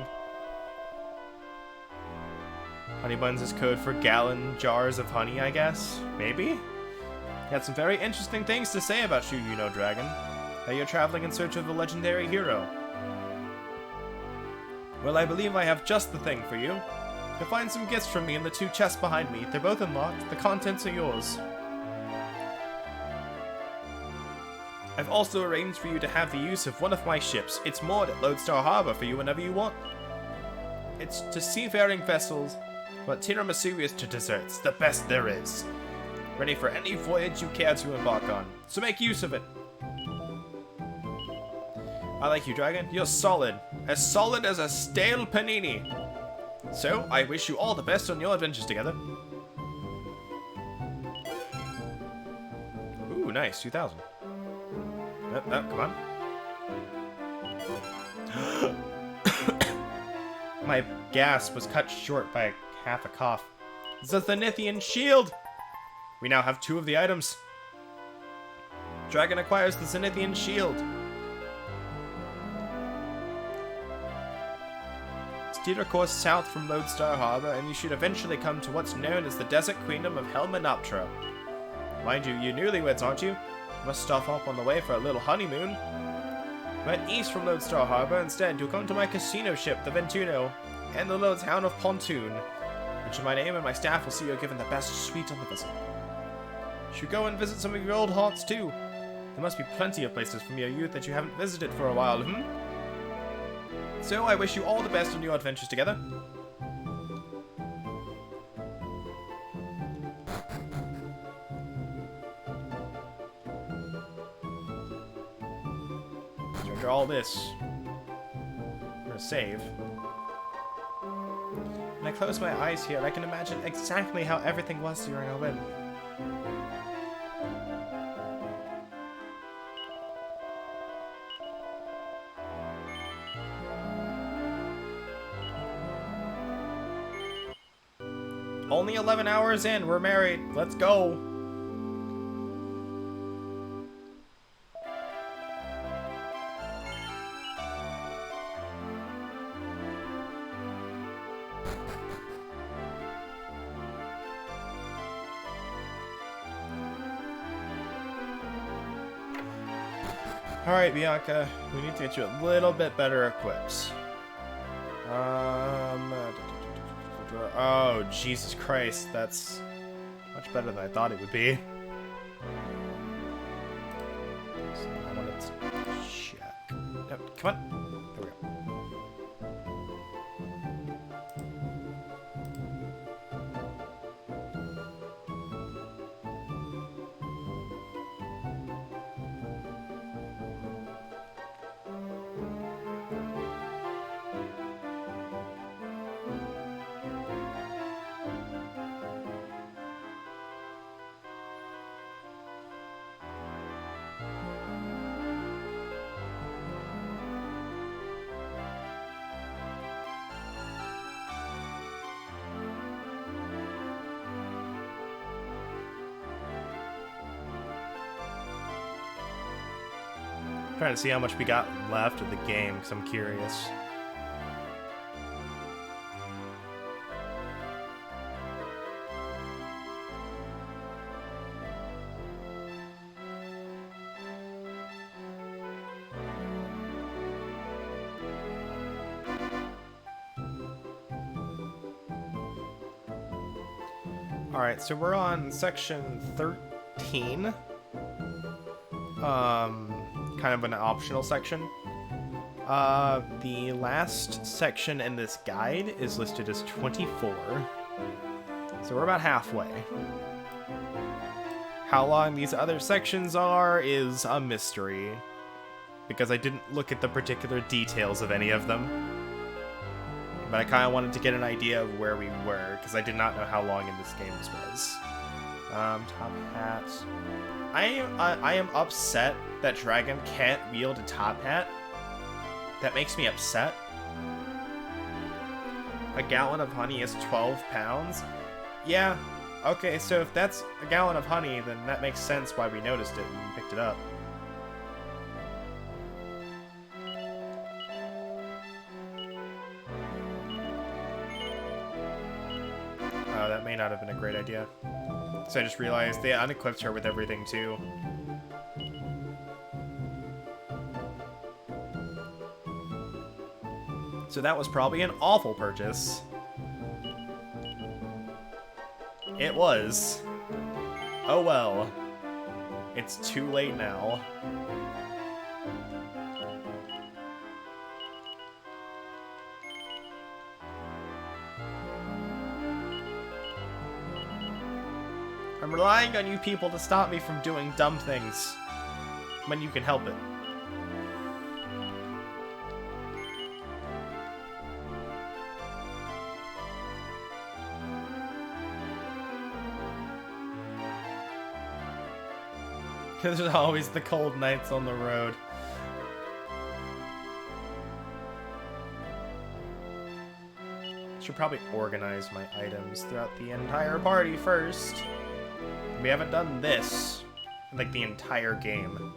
Speaker 1: Honey buns is code for gallon jars of honey, I guess? Maybe? He had some very interesting things to say about you, you know, Dragon. That you're traveling in search of a legendary hero. Well, I believe I have just the thing for you. You'll find some gifts from me in the 2 chests behind me. They're both unlocked. The contents are yours. I've also arranged for you to have the use of one of my ships. It's moored at Lodestar Harbor for you whenever you want. It's to seafaring vessels, but tiramisu is to desserts, the best there is. Ready for any voyage you care to embark on, so make use of it. I like you, Dragon. You're solid as a stale panini. So, I wish you all the best on your adventures together. Ooh, nice, 2,000. Nope, nope, come on. My gasp was cut short by half a cough. The Zenithian shield! We now have 2 of the items. Dragon acquires the Zenithian shield. Steer a course south from Lodestar Harbor, and you should eventually come to what's known as the Desert Kingdom of Helmanoptera. Mind you, you're newlyweds, aren't you? Must stop off on the way for a little honeymoon. Went east from Lodestar Harbor. Instead, you'll come to my casino ship, the Ventuno, and the little town of Pontoon. Mention my name and my staff will see you're given the best suite on the vessel. Should go and visit some of your old haunts too. There must be plenty of places from your youth that you haven't visited for a while, So I wish you all the best on your adventures together. After all this, I'm gonna save. When I close my eyes here, I can imagine exactly how everything was during our wedding. Only 11 hours in, we're married. Let's go. Alright, Bianca, we need to get you a little bit better equips. Oh, Jesus Christ, that's much better than I thought it would be. So I wanted to check. Yep, come on. There we go. Trying to see how much we got left of the game, because I'm curious. Alright, so we're on section 13. Kind of an optional section. The last section in this guide is listed as 24. So we're about halfway. How long these other sections are is a mystery, because I didn't look at the particular details of any of them. But I kind of wanted to get an idea of where we were, because I did not know how long in this game this was. Top hat. I am upset that Dragon can't wield a top hat. That makes me upset. A gallon of honey is 12 pounds? Yeah, okay, so if that's a gallon of honey, then that makes sense why we noticed it and picked it up. Oh, that may not have been a great idea. So I just realized they unequipped her with everything, too. So that was probably an awful purchase. It was. Oh well. It's too late now. I'm relying on you people to stop me from doing dumb things when you can help it. There's always the cold nights on the road. Should probably organize my items throughout the entire party first. We haven't done this in, like, the entire game.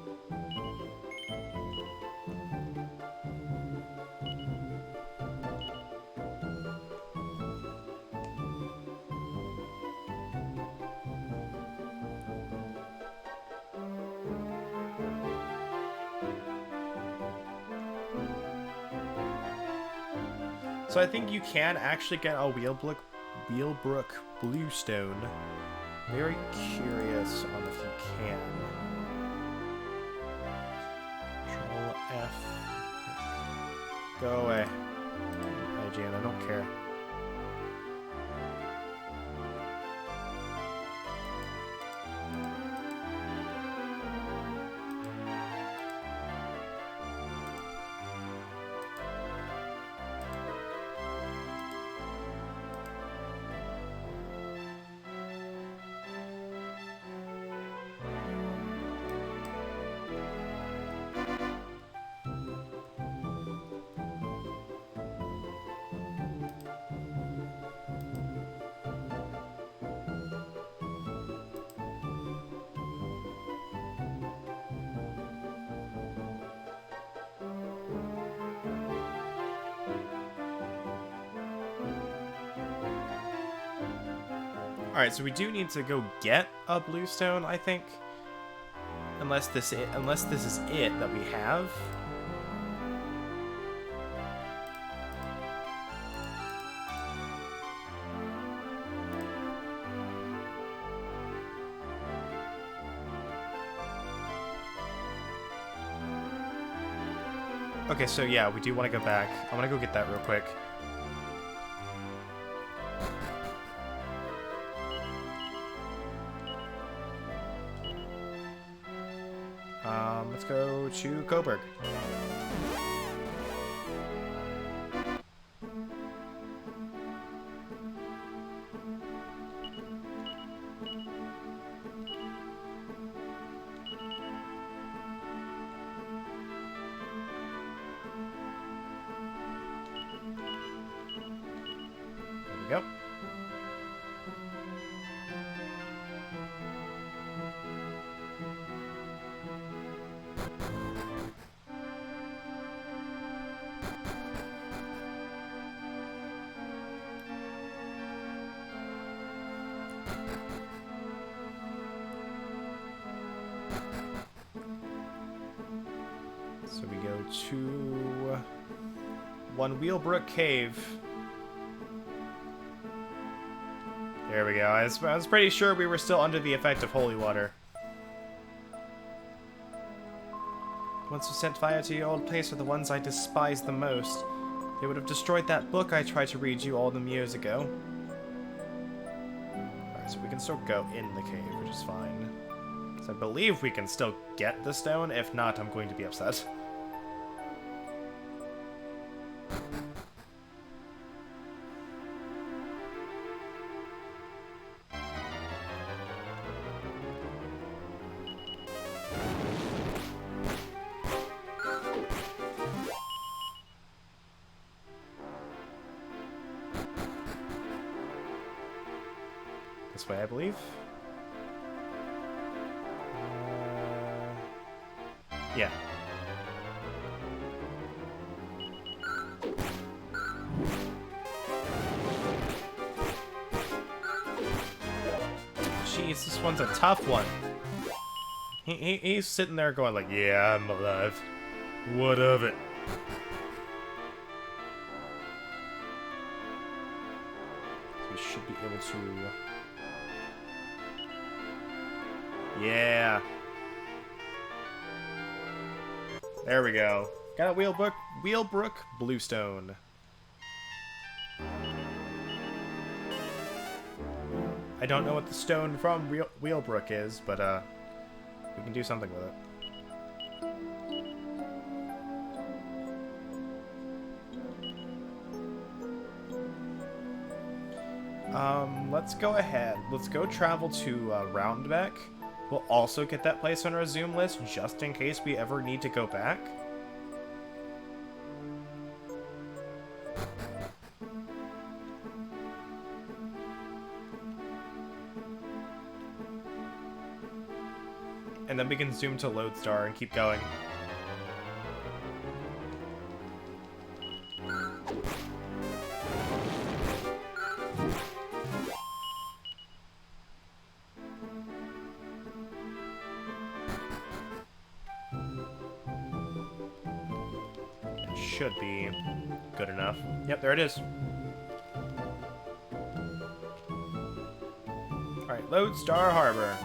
Speaker 1: So I think you can actually get a Wheelbrook Bluestone. Very curious on if you can. Control F. Go away. IGN, I don't care. Alright, so we do need to go get a Bluestone, I think. Unless this is it that we have. Okay, so yeah, we do want to go back. I'm gonna go get that real quick. Let's go to Coburg. There we go. So we go to One Wheelbrook Cave. There we go. I was pretty sure we were still under the effect of holy water. Once we set fire to the old place are the ones I despise the most. They would have destroyed that book I tried to read you all them years ago. Alright, so we can still go in the cave, which is fine. So I believe we can still get the stone. If not, I'm going to be upset. This way, I believe. Yeah. Jeez, this one's a tough one. He's sitting there going like, yeah, I'm alive. What of it? So we should be able to... Yeah. There we go. Got a Wheelbrook Bluestone. I don't know what the stone from Wheelbrook is, but we can do something with it. Let's go ahead. Let's go travel to Roundback. We'll also get that place on our Zoom list, just in case we ever need to go back. And then we can zoom to Lodestar and keep going. Should be good enough. Yep, there it is. Alright, Lodestar Harbor.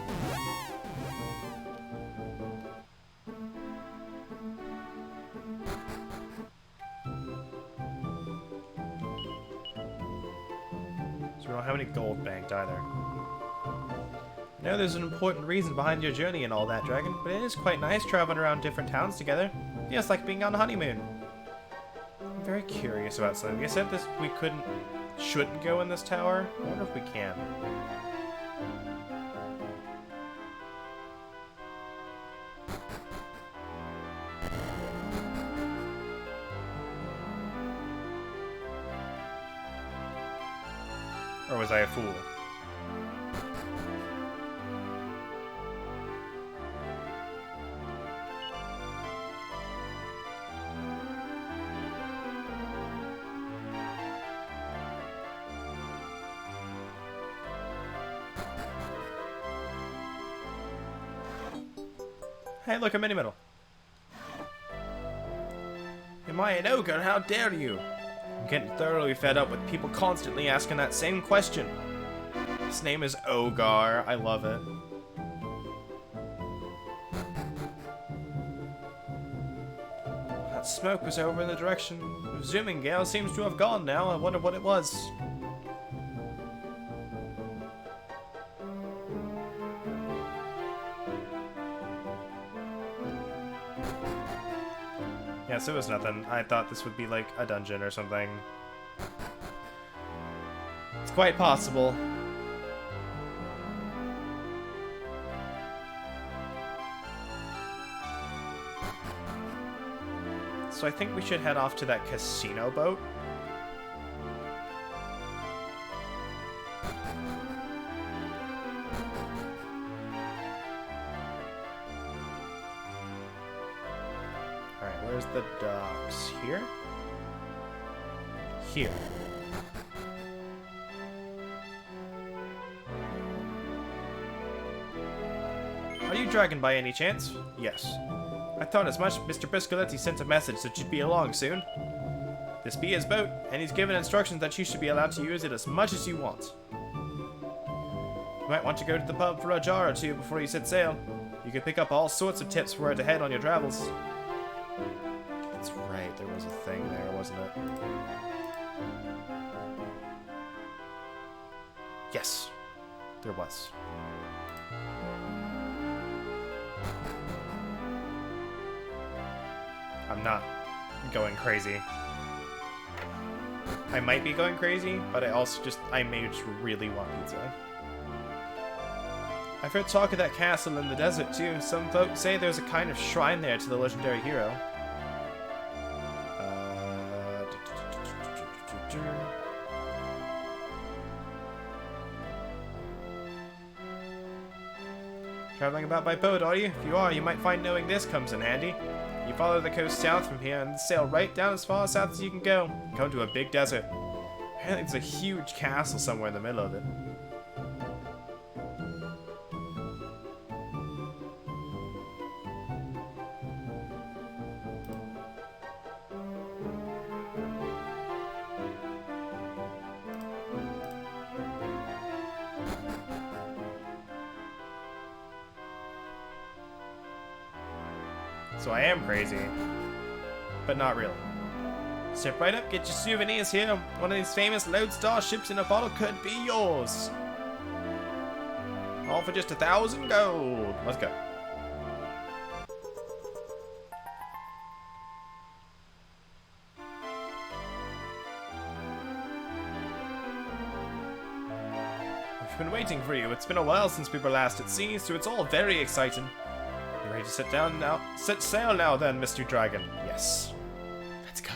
Speaker 1: So we don't have any gold banked either. I know there's an important reason behind your journey and all that, Dragon, but it is quite nice traveling around different towns together. Feels like being on a honeymoon. I'm very curious about something. You said this we shouldn't go in this tower. I wonder if we can. Or was I a fool? Hey, look, a mini medal. Am I an ogre? How dare you? I'm getting thoroughly fed up with people constantly asking that same question. His name is Ogar. I love it. That smoke was over in the direction of Zoomingale. Seems to have gone now. I wonder what it was. Yes, it was nothing. I thought this would be like a dungeon or something. It's quite possible. So I think we should head off to that casino boat. Alright, where's the docks? Here? Here. Dragon by any chance? Yes. I thought as much. Mr. Briscoletti sent a message that you'd be along soon. This be his boat, and he's given instructions that you should be allowed to use it as much as you want. You might want to go to the pub for a jar or two before you set sail. You could pick up all sorts of tips for where to head on your travels. That's right, there was a thing there, wasn't it? Yes, there was. I'm not going crazy. I might be going crazy, but I may just really want pizza. I've heard talk of that castle in the desert too. Some folks say there's a kind of shrine there to the legendary hero. Traveling about by boat, are you? If you are, you might find knowing this comes in handy. You follow the coast south from here and sail right down as far south as you can go. Come to a big desert. Apparently there's a huge castle somewhere in the middle of it. So I am crazy, but not really. Step right up, get your souvenirs here. One of these famous lodestar ships in a bottle could be yours. All for just 1,000 gold. Let's go. We've been waiting for you. It's been a while since we were last at sea, so it's all very exciting. You ready to sit down now? Set sail now then, Mr. Dragon. Yes. Let's go.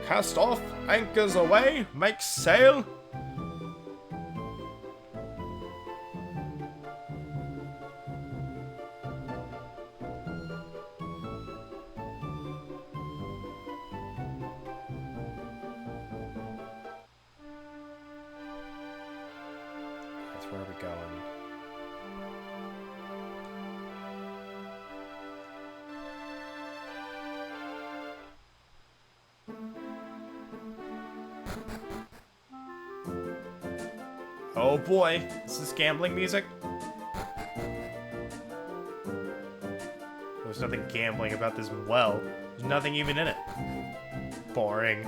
Speaker 1: Cast off, anchors away, make sail. Where are we going? Oh boy, this is gambling music. There's nothing gambling about this well. There's nothing even in it. Boring.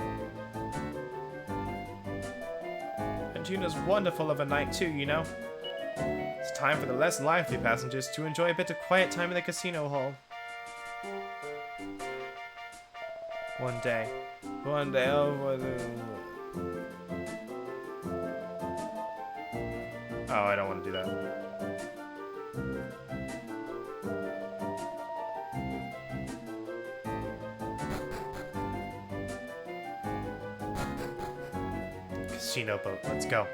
Speaker 1: June's wonderful of a night too, you know. It's time for the less lively passengers to enjoy a bit of quiet time in the casino hall. One day, oh, I don't want to do that. Casino boat, let's go.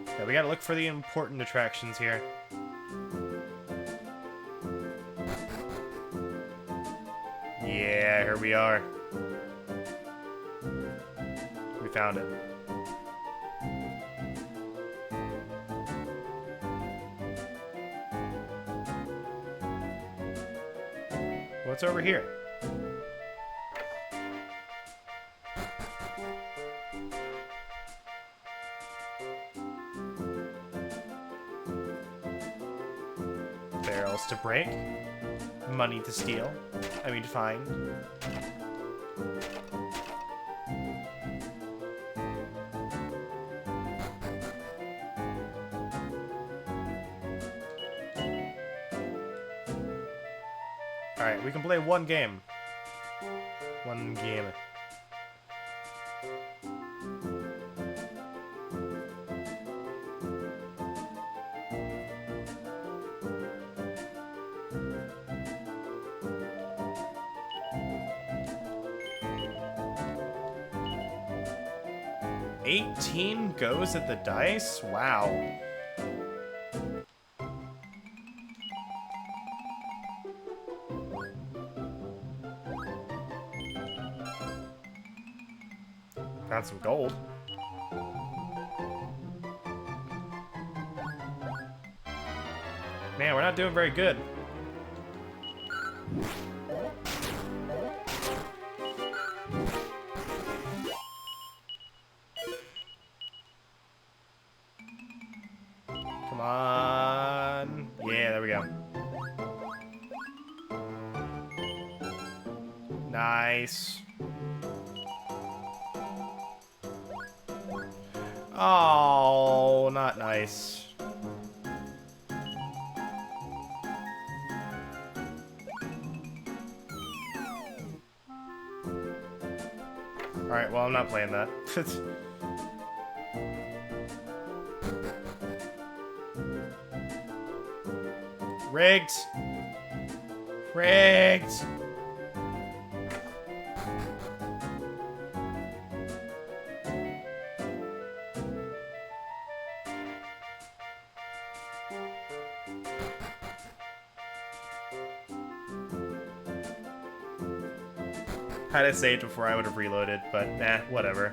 Speaker 1: Yeah, we gotta look for the important attractions here. Yeah, here we are. We found it. What's over here? Barrels to break, money to steal, to find. Alright, we can play one game. One game. $18 goes at the dice? Wow. Got some gold. Man, we're not doing very good. Come on. Yeah, there we go. Nice. Oh, not nice. Alright, well, I'm not playing that. Rigged! Rigged! Had it saved before I would have reloaded, but whatever.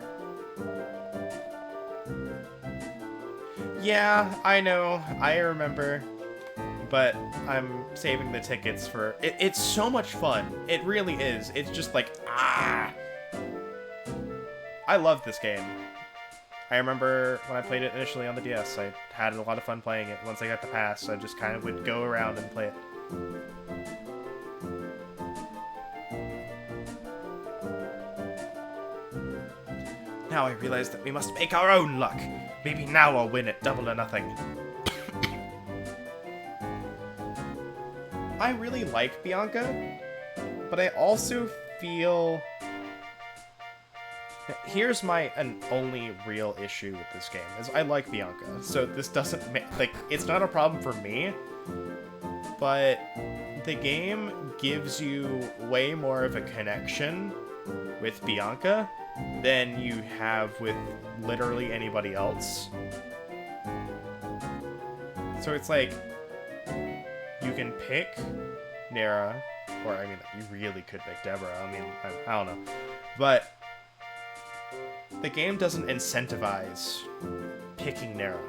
Speaker 1: Yeah, I know. I remember. But I'm saving the tickets for... It's so much fun. It really is. It's just like, ah! I love this game. I remember when I played it initially on the DS, I had a lot of fun playing it. Once I got the pass, I just kind of would go around and play it. Now I realize that we must make our own luck. Maybe now I'll win at double or nothing. I really like Bianca, but I also feel... Here's my only real issue with this game, is I like Bianca, so this doesn't like, it's not a problem for me, but the game gives you way more of a connection with Bianca than you have with literally anybody else. So it's like, you can pick Nera, or I mean, you really could pick Deborah, I mean, I don't know, but the game doesn't incentivize picking Nera.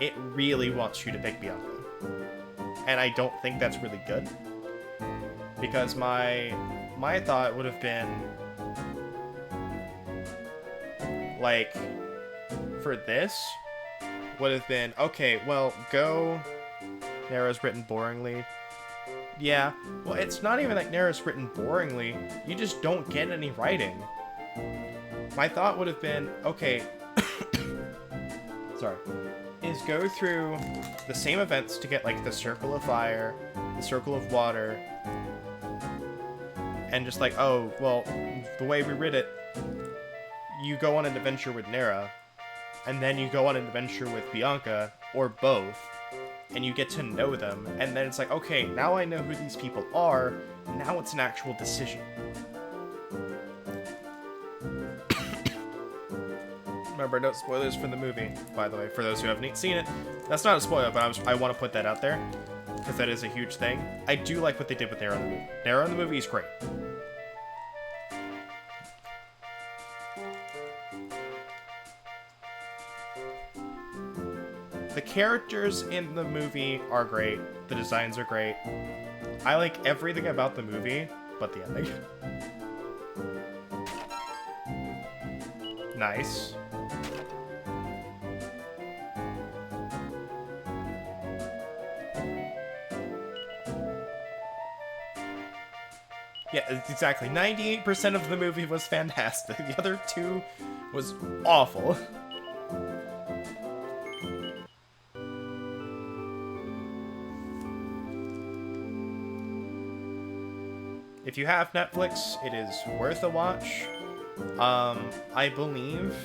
Speaker 1: It really wants you to pick Bianca. And I don't think that's really good. Because my thought would have been, like, for this, would have been, okay, well, go, Nera's written boringly. Yeah, well, it's not even like Nera's written boringly, you just don't get any writing. My thought would have been, okay, sorry, is go through the same events to get, like, the Circle of Fire, the Circle of Water, and just like, oh, well, the way we read it, you go on an adventure with Nera, and then you go on an adventure with Bianca, or both, and you get to know them, and then it's like, okay, now I know who these people are, now it's an actual decision. Remember, no spoilers for the movie, by the way, for those who haven't seen it. That's not a spoiler, but I want to put that out there, because that is a huge thing. I do like what they did with Nera in the movie. Nera in the movie is great. The characters in the movie are great. The designs are great. I like everything about the movie, but the ending. Nice. Yeah, exactly. 98% of the movie was fantastic. The other 2 was awful. If you have Netflix, it is worth a watch. I believe...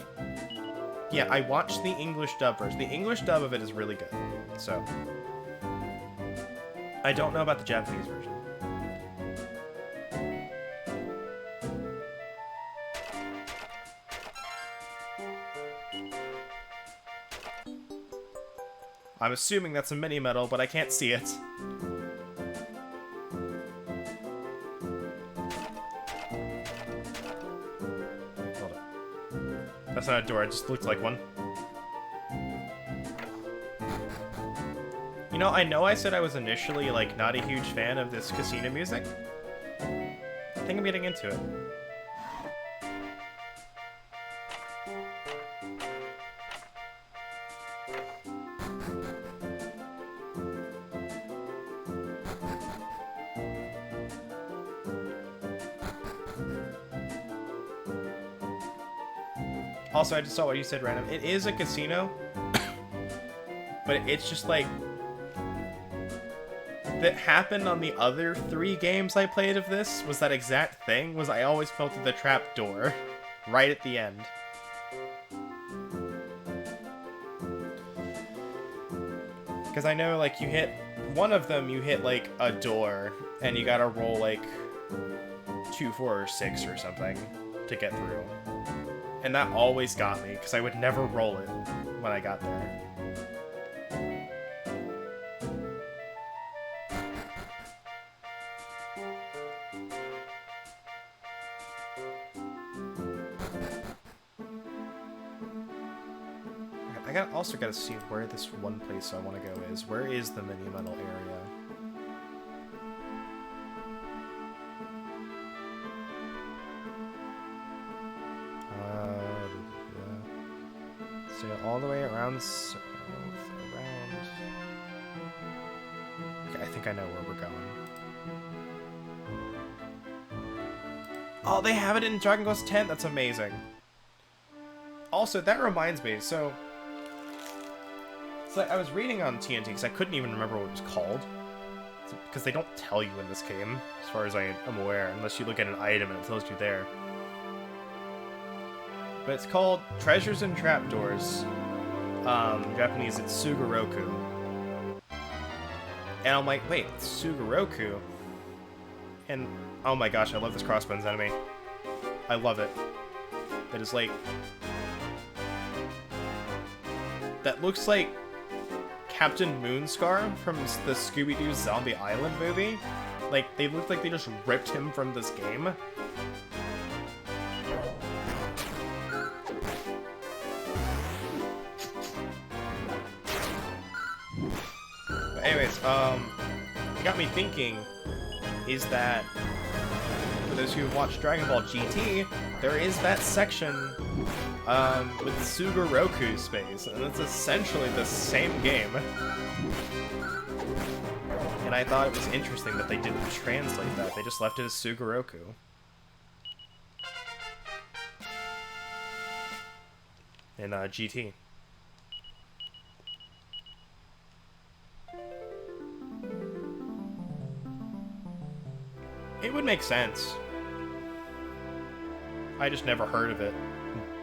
Speaker 1: Yeah, I watched the English dub version. The English dub of it is really good. So... I don't know about the Japanese version. I'm assuming that's a mini-medal, but I can't see it. That's not a door, it just looks like one. You know I said I was initially, like, not a huge fan of this casino music. I think I'm getting into it. Also, I just saw what you said, Random. It is a casino, but it's just like... that happened on the other 3 games I played of this was that exact thing, was I always fell through the trap door right at the end. Because I know, like, you hit... one of them, you hit, like, a door, and you gotta roll, like, 2, 4, or 6 or something to get through. And that always got me, because I would never roll it when I got there. I also gotta see where this one place I want to go is. Where is the mini metal area? So all the way around south, around... Okay, I think I know where we're going. Oh, they have it in Dragon Quest X? That's amazing. Also, that reminds me, so... it's like I was reading on TNT, because I couldn't even remember what it was called. Because they don't tell you in this game, as far as I am aware, unless you look at an item and it tells you there. But it's called Treasures and Trapdoors. Japanese, it's Sugoroku. And I'm like, wait, Sugoroku? And, oh my gosh, I love this Crossbones enemy. I love it. That is like... that looks like Captain Moonscar from the Scooby-Doo Zombie Island movie. Like, they look like they just ripped him from this game. Anyways, it got me thinking, is that, for those who watched Dragon Ball GT, there is that section with Sugoroku space, and it's essentially the same game. And I thought it was interesting that they didn't translate that, they just left it as Sugoroku. In GT. It would make sense. I just never heard of it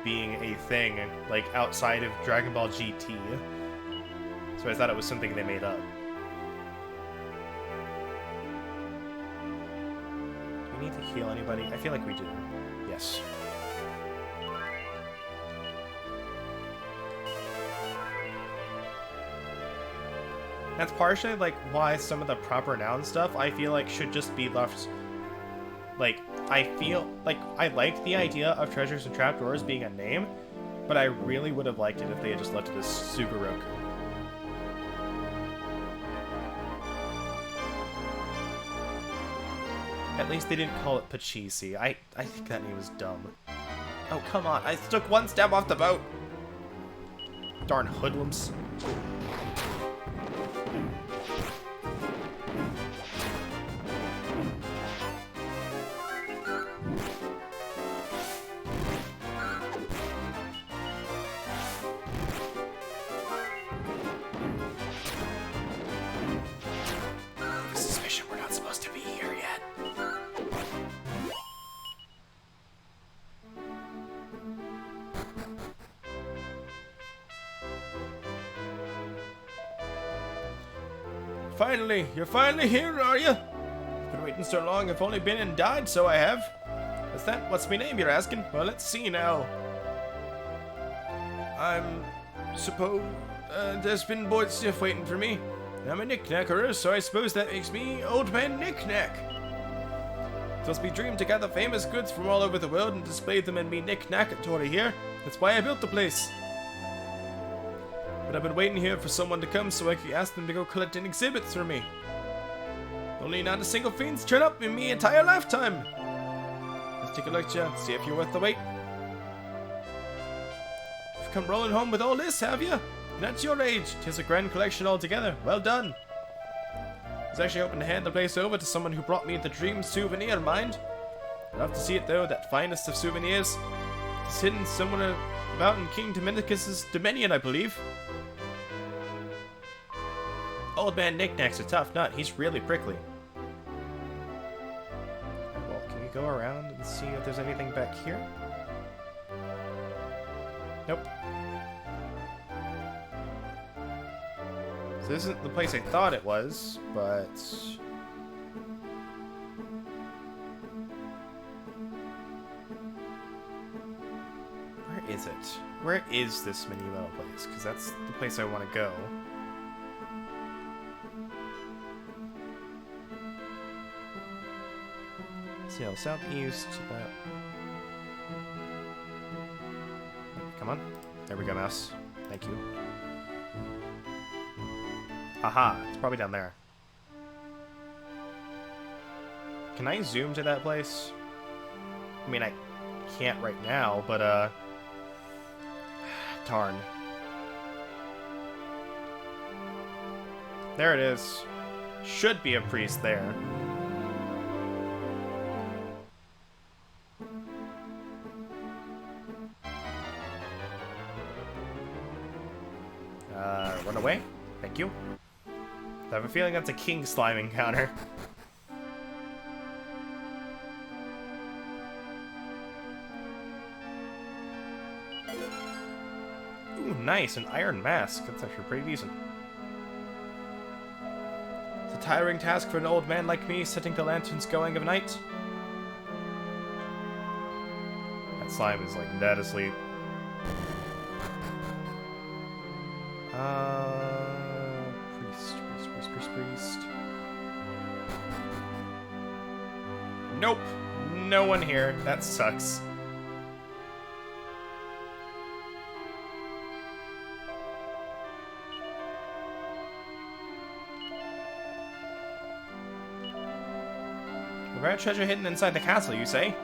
Speaker 1: being a thing, like, outside of Dragon Ball GT. So I thought it was something they made up. Do we need to heal anybody? I feel like we do. Yes. That's partially, like, why some of the proper noun stuff, I feel like, should just be left... like, I feel like I like the idea of Treasures and Trapdoors being a name, but I really would have liked it if they had just left it as Sugoroku. At least they didn't call it Pachisi. I think that name was dumb. Oh, come on. I took one step off the boat! Darn hoodlums. Finally! You're finally here, are you? Been waiting so long, I've only been and died, so I have. What's that? What's my name, you're asking? Well, let's see now. I'm... suppose... there's been bored stiff waiting for me. I'm a knickknacker, so I suppose that makes me Old Man Knickknack. Thus we dream to gather famous goods from all over the world and display them in me knickknack at here. That's why I built the place. But I've been waiting here for someone to come so I could ask them to go collect an exhibit for me. Only not a single fiend's turned up in me entire lifetime. Let's take a look, Joe. See if you're worth the wait. You've come rolling home with all this, have you? And at your age, 'tis a grand collection altogether. Well done. I was actually hoping to hand the place over to someone who brought me the dream souvenir mind. I'd love to see it though, that finest of souvenirs. It's hidden somewhere about in King Dominicus's dominion, I believe. Old man Knickknack's a tough nut. He's really prickly. Well, can we go around and see if there's anything back here? Nope. So this isn't the place I thought it was, but... where is it? Where is this mini metal place? Because that's the place I want to go. So, southeast, that... come on. There we go, mouse. Thank you. Haha, it's probably down there. Can I zoom to that place? I mean, I can't right now, but, darn. There it is. Should be a priest there. Run away. Thank you. I have a feeling that's a king slime encounter. Ooh, nice. An iron mask. That's actually pretty decent. It's a tiring task for an old man like me, setting the lanterns going of night. That slime is like dead asleep. Priest. Nope. No one here. That sucks. The rare treasure hidden inside the castle, you say?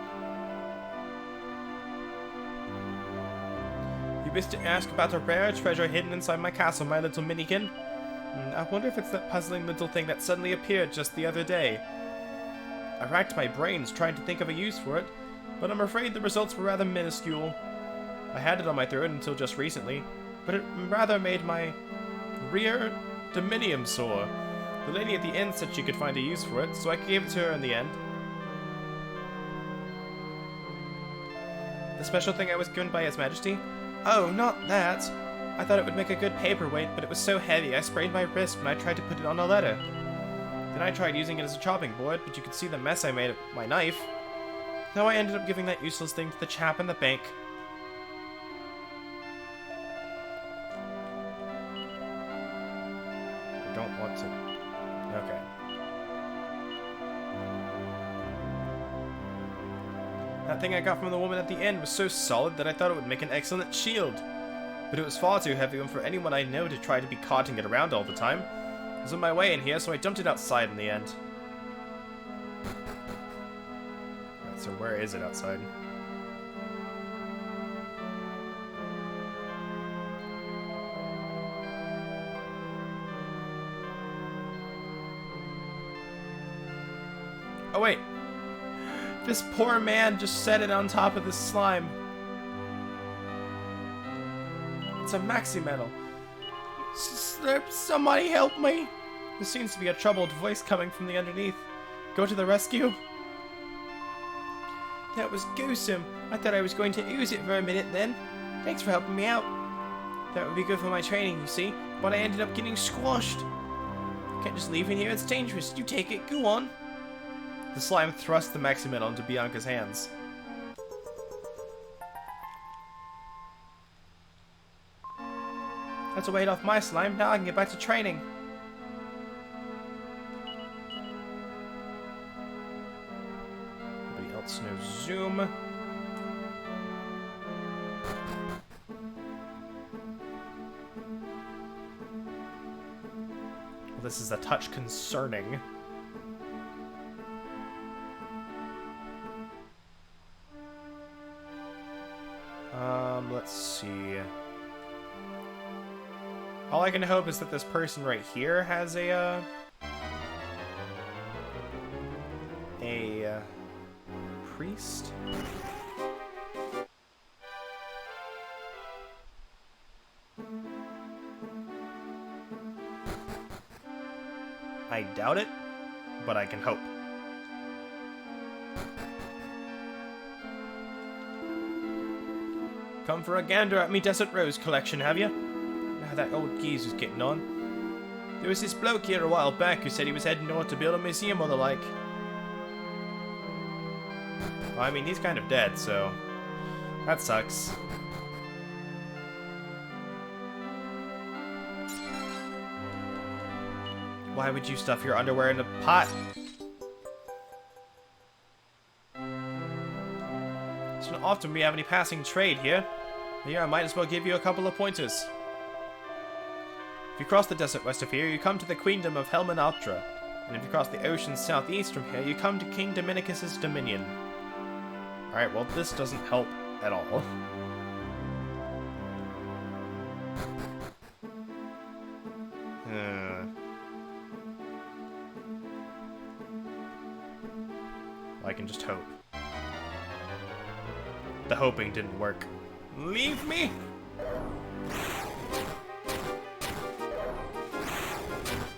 Speaker 1: You wish to ask about a rare treasure hidden inside my castle, my little minikin? I wonder if it's that puzzling little thing that suddenly appeared just the other day. I racked my brains trying to think of a use for it, but I'm afraid the results were rather minuscule. I had it on my throat until just recently, but it rather made my rear dominium sore. The lady at the inn said she could find a use for it, so I gave it to her in the end. The special thing I was given by His Majesty? Oh, not that! I thought it would make a good paperweight, but it was so heavy I sprained my wrist when I tried to put it on a letter. Then I tried using it as a chopping board, but you could see the mess I made of my knife. So I ended up giving that useless thing to the chap in the bank. I don't want to... okay. That thing I got from the woman at the inn was so solid that I thought it would make an excellent shield. But it was far too heavy for anyone I know to try to be carting it around all the time. It was on my way in here, so I dumped it outside in the end. Right, so where is it outside? Oh wait! This poor man just set it on top of this slime. It's a maxi metal. Somebody help me! There seems to be a troubled voice coming from the underneath. Go to the rescue? That was gruesome. I thought I was going to ooze it for a minute then. Thanks for helping me out. That would be good for my training, you see, but I ended up getting squashed. I can't just leave it here, it's dangerous. You take it, go on. The slime thrust the maxi metal into Bianca's hands. That's a weight off my slime. Now I can get back to training. Nobody else knows Zoom. Well, this is a touch concerning. Let's see. All I can hope is that this person right here has a priest? I doubt it, but I can hope. Come for a gander at me Desert Rose collection, have you? How that old geezer's getting on. There was this bloke here a while back who said he was heading north to build a museum or the like. Well, I mean, he's kind of dead, so that sucks. Why would you stuff your underwear in a pot? It's not often we have any passing trade here. Here, I might as well give you a couple of pointers. If you cross the desert west of here, you come to the Queendom of Helman Altra. And if you cross the ocean southeast from here, you come to King Dominicus's dominion. Alright, well, this doesn't help at all. I can just hope. The hoping didn't work. Leave me!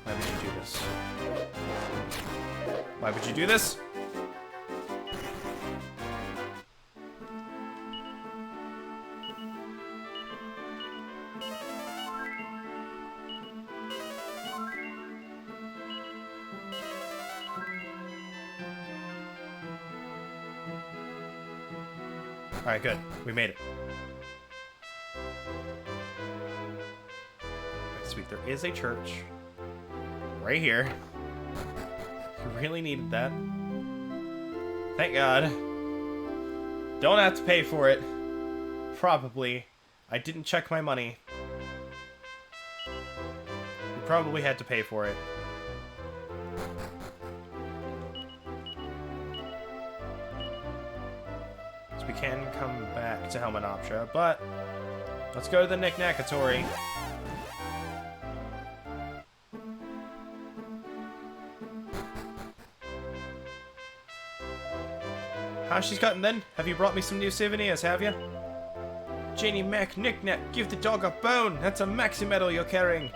Speaker 1: Why would you do this? Why would you do this? Alright, good. We made it. Sweet, there is a church. Right here. You really needed that. Thank God. Don't have to pay for it. Probably. I didn't check my money. You probably had to pay for it. We can come back to Helman Altra, but let's go to the Knick-Knackatory. How's she's gotten then? Have you brought me some new souvenirs, have you? Janie Mac Knick-Knack, give the dog a bone! That's a maxi medal you're carrying!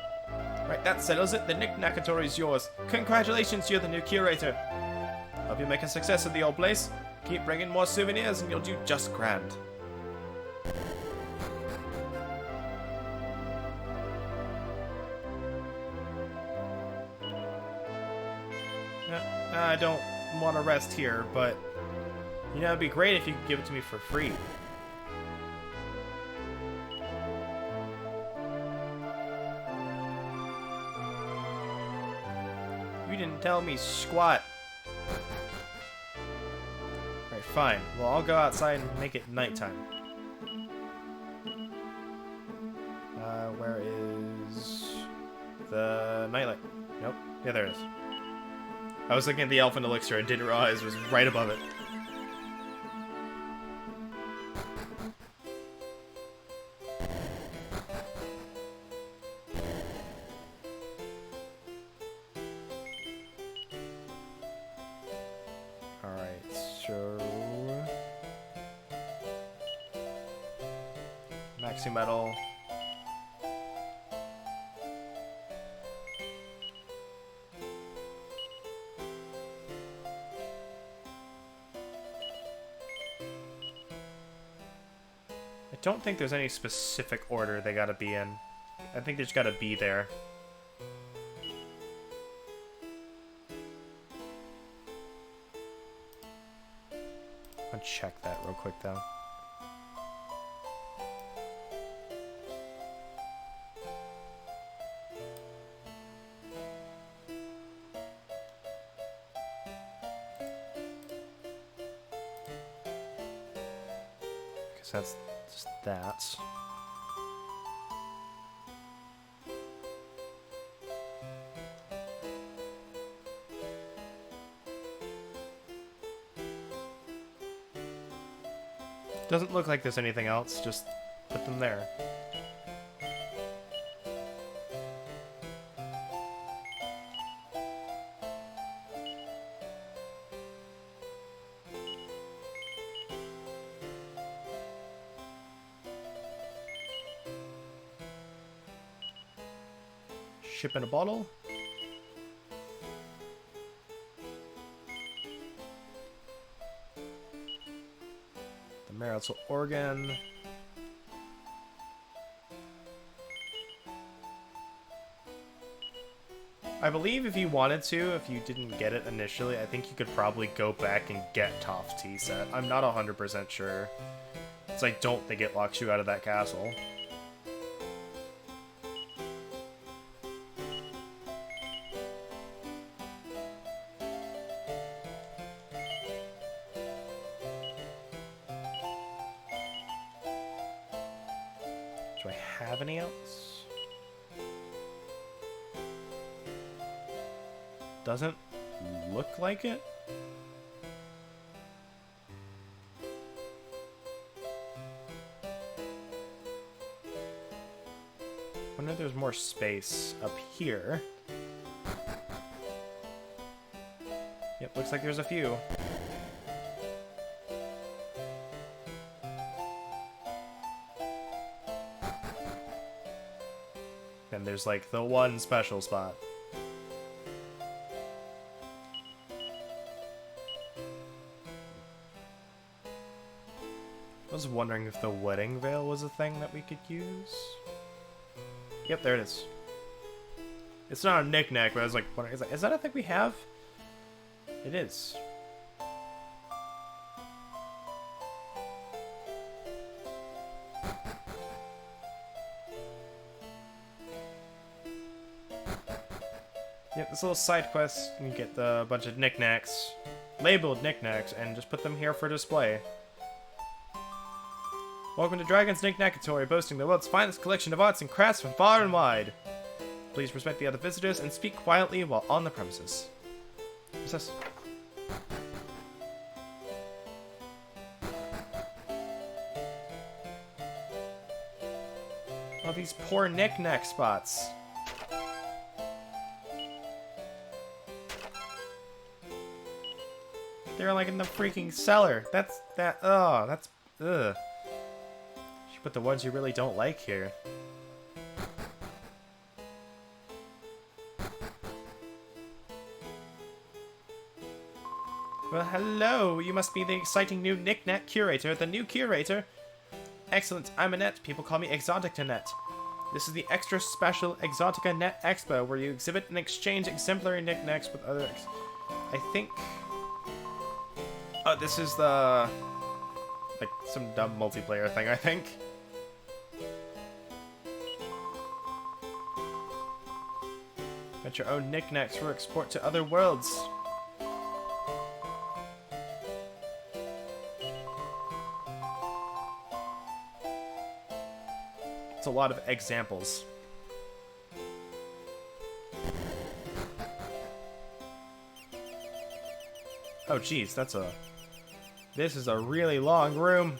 Speaker 1: Right, that settles it. The Knick-Knackatory is yours. Congratulations, you're the new curator. Hope you make a success of the old place. Keep bringing more souvenirs and you'll do just grand. I don't want to rest here, but you know, it'd be great if you could give it to me for free. You didn't tell me squat. Fine. Well, I'll go outside and make it nighttime. Where is the nightlight? Nope. Yeah, there it is. I was looking at the Elfin Elixir and didn't realize it was right above it. Maxi Metal. I don't think there's any specific order they gotta be in. I think they just gotta be there. I'll check that real quick though. That's just that. Doesn't look like there's anything else, just put them there. Ship in a bottle. The marital organ. I believe if you wanted to, if you didn't get it initially, I think you could probably go back and get Toph's tea set. I'm not 100% sure. So I don't think it locks you out of that castle. Do I have any else? Doesn't look like it. Wonder if there's more space up here. Yep, looks like there's a few. And there's like the one special spot. I was wondering if the wedding veil was a thing that we could use. Yep, there it is. It's not a knick-knack, but I was like, wondering, is that a thing we have? It is. Yep, this little side quest, you can get a bunch of knickknacks, labeled knickknacks, and just put them here for display. Welcome to Dragon's Knickknackatory, boasting the world's finest collection of arts and crafts from far and wide. Please respect the other visitors and speak quietly while on the premises. What's this? Oh, these poor knickknack spots. They're like in the freaking cellar. Ugh. You should put the ones you really don't like here. Well, hello. You must be the exciting new knickknack curator. The new curator? Excellent. I'm Annette. People call me Exotica Net. This is the extra special Exotica Net Expo, where you exhibit and exchange exemplary knickknacks with other I think... Oh, this is the... like, some dumb multiplayer thing, I think. Get your own knickknacks for export to other worlds. It's a lot of examples. Oh, geez, that's a... This is a really long room.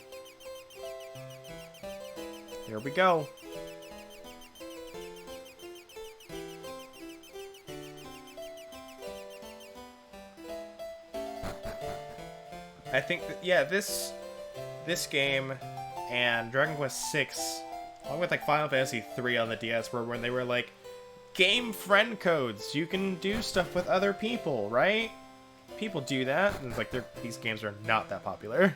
Speaker 1: Here we go. I think that, yeah, this game and Dragon Quest VI, along with like Final Fantasy III on the DS, were when they were like game friend codes. You can do stuff with other people, right? People do that, and like these games are not that popular.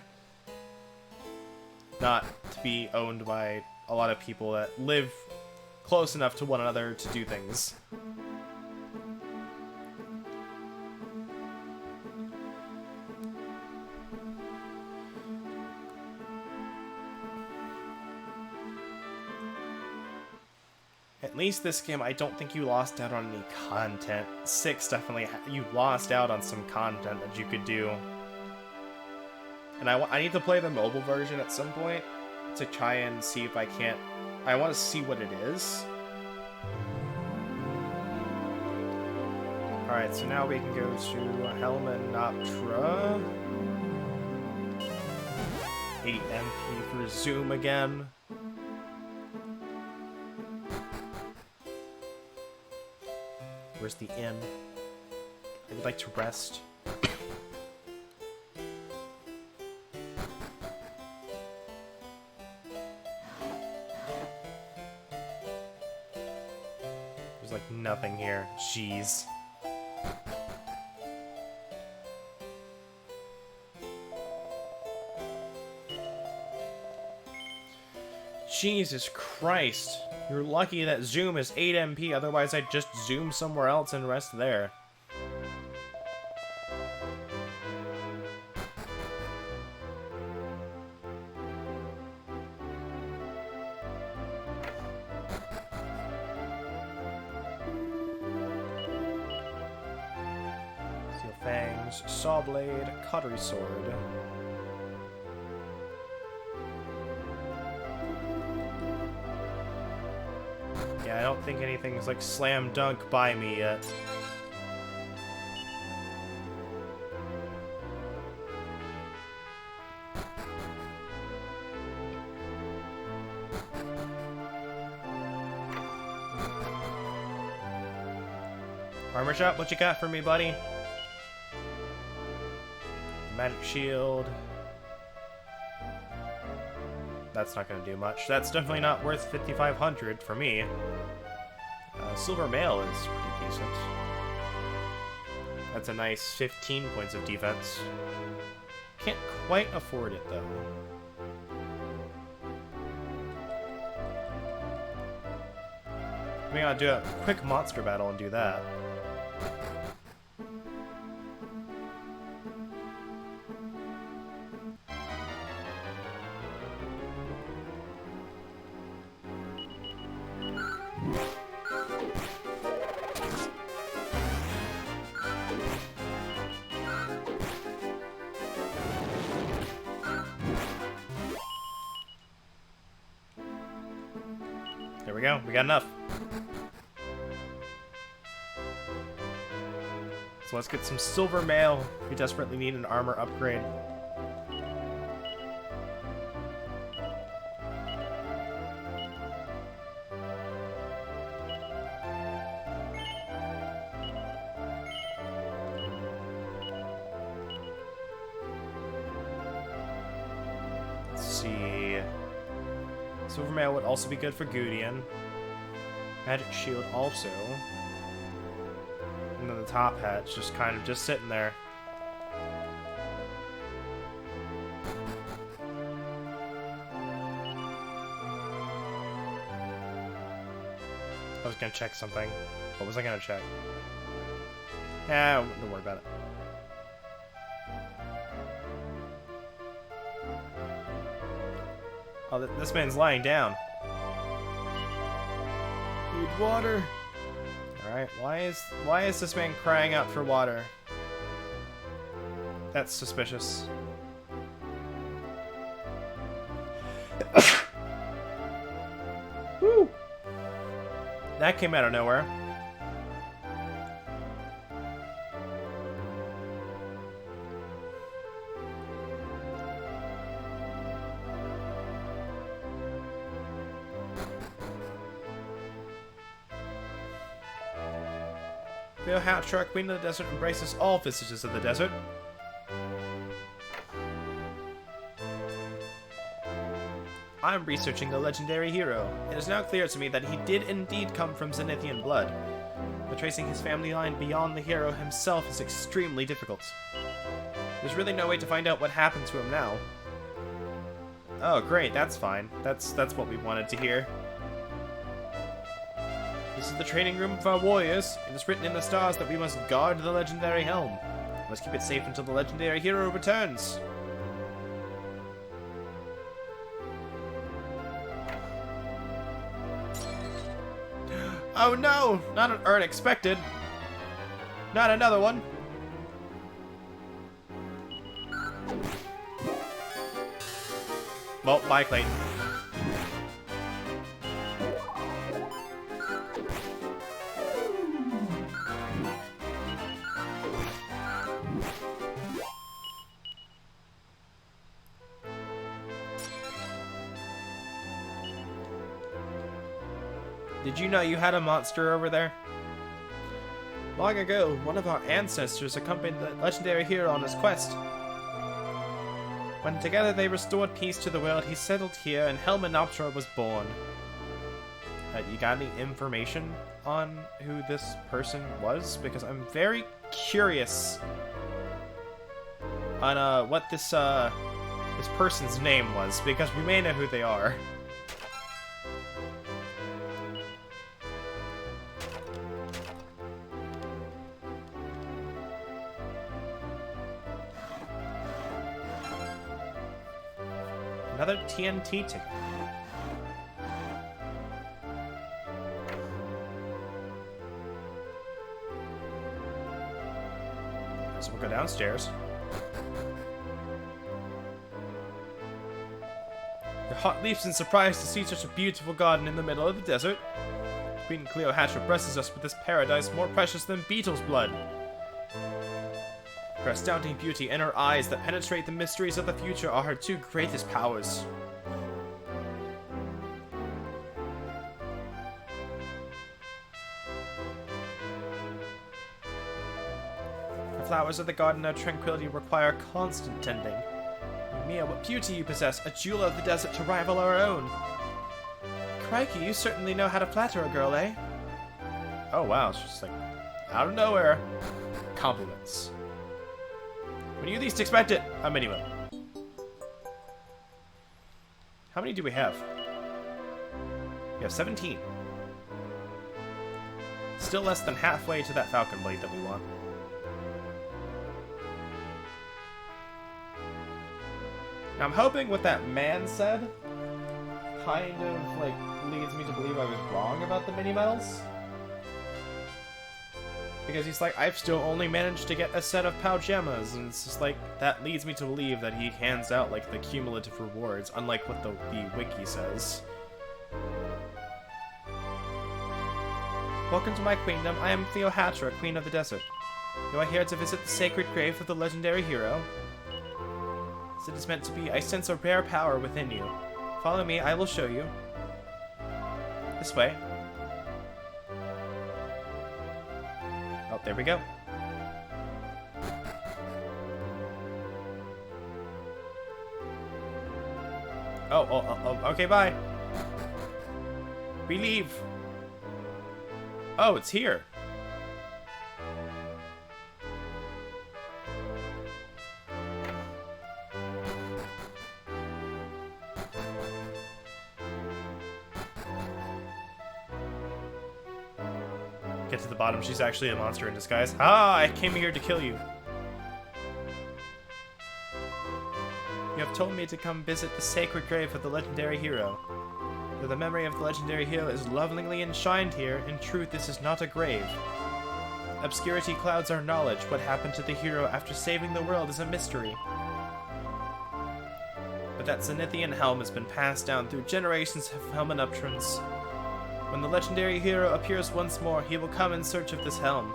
Speaker 1: Not to be owned by a lot of people that live close enough to one another to do things. At least this game, I don't think you lost out on any content. 6 definitely, you lost out on some content that you could do. And I need to play the mobile version at some point to try and see if I can't... I want to see what it is. Alright, so now we can go to Helmenoptera. 8 MP for Zoom again. Where's the inn? I would like to rest. There's like nothing here. Jeez. Jesus Christ. You're lucky that Zoom is 8 MP, otherwise I'd just zoom somewhere else and rest there. Steel Fangs, Saw Blade, Cuttery Sword. Yeah, I don't think anything's like slam dunk by me yet. Armor shop, what you got for me, buddy? Magic shield. That's not going to do much. That's definitely not worth 5,500 for me. Silver Mail is pretty decent. That's a nice 15 points of defense. Can't quite afford it, though. Maybe I'll do a quick monster battle and do that. There we go. We got enough. So let's get some silver mail. We desperately need an armor upgrade. Let's see. Silver mail would also be good for Gudian. Magic shield also. And then the top hat's just kind of just sitting there. I was gonna check something. What was I gonna check? Don't worry about it. Oh, this man's lying down. Need water. Alright, why is this man crying out for water? That's suspicious. Woo! That came out of nowhere. The Hathor, Queen of the Desert, embraces all visitors of the desert. I'm researching the legendary hero. It is now clear to me that he did indeed come from Zenithian blood, but tracing his family line beyond the hero himself is extremely difficult. There's really no way to find out what happened to him now. Oh, great, that's fine. That's what we wanted to hear. This is the training room of our warriors. It is written in the stars that we must guard the legendary helm. We must keep it safe until the legendary hero returns. Oh no! Not an urn expected. Not another one. Well, bye, Clayton. Did you know you had a monster over there? Long ago, one of our ancestors accompanied the legendary hero on his quest. When together they restored peace to the world, he settled here and Helmenoptera was born. You got any information on who this person was? Because I'm very curious on what this person's name was, because we may know who they are. Another TNT ticket. So we'll go downstairs. Your heart leaps in surprise to see such a beautiful garden in the middle of the desert. Queen Cleopatra blesses us with this paradise more precious than beetle's blood. Her astounding beauty and her eyes that penetrate the mysteries of the future are her two greatest powers. The flowers of the garden of tranquility require constant tending. Mia, what beauty you possess, a jewel of the desert to rival our own. Crikey, you certainly know how to flatter a girl, eh? Oh wow, it's just like, out of nowhere. Compliments. When you least expect it, I'm anyway. How many do we have? We have 17. Still less than halfway to that Falcon Blade that we want. Now I'm hoping what that man said kind of like leads me to believe I was wrong about the mini medals. Because he's like, I've still only managed to get a set of pajamas, and it's just like, that leads me to believe that he hands out like the cumulative rewards, unlike what the wiki says. Welcome to my queendom. I am Cleopatra, Queen of the Desert. You are here to visit the sacred grave of the legendary hero. As it is meant to be, I sense a rare power within you. Follow me, I will show you. This way. Oh, there we go. Oh, okay, bye. We leave. Oh, it's here. Get to the bottom, she's actually a monster in disguise. Ah, I came here to kill you. You have told me to come visit the sacred grave of the legendary hero. Though the memory of the legendary hero is lovingly enshrined here, in truth this is not a grave. Obscurity clouds our knowledge. What happened to the hero after saving the world is a mystery. But that Zenithian helm has been passed down through generations of Helmenopterans. When the legendary hero appears once more, he will come in search of this helm.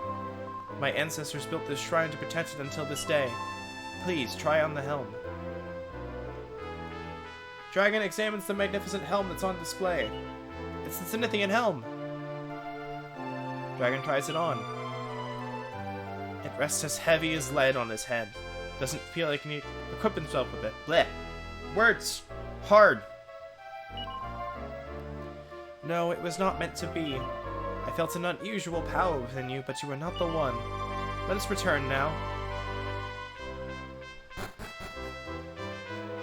Speaker 1: My ancestors built this shrine to protect it until this day. Please, try on the helm. Dragon examines the magnificent helm that's on display. It's the Zenithian helm. Dragon tries it on. It rests as heavy as lead on his head. Doesn't feel like he can equip himself with it. Blech. Words. Hard. No, it was not meant to be. I felt an unusual power within you, but you were not the one. Let us return now.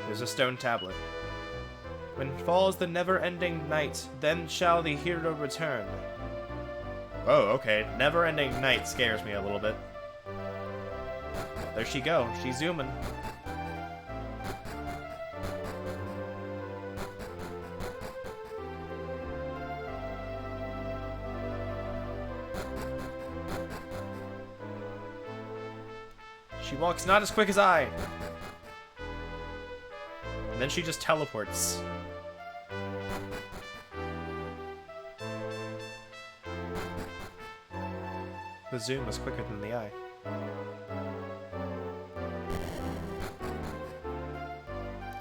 Speaker 1: There's a stone tablet. When falls the never-ending night, then shall the hero return. Oh, okay. Never-ending night scares me a little bit. There she go. She's zooming. She walks not as quick as I. And then she just teleports. The zoom is quicker than the eye.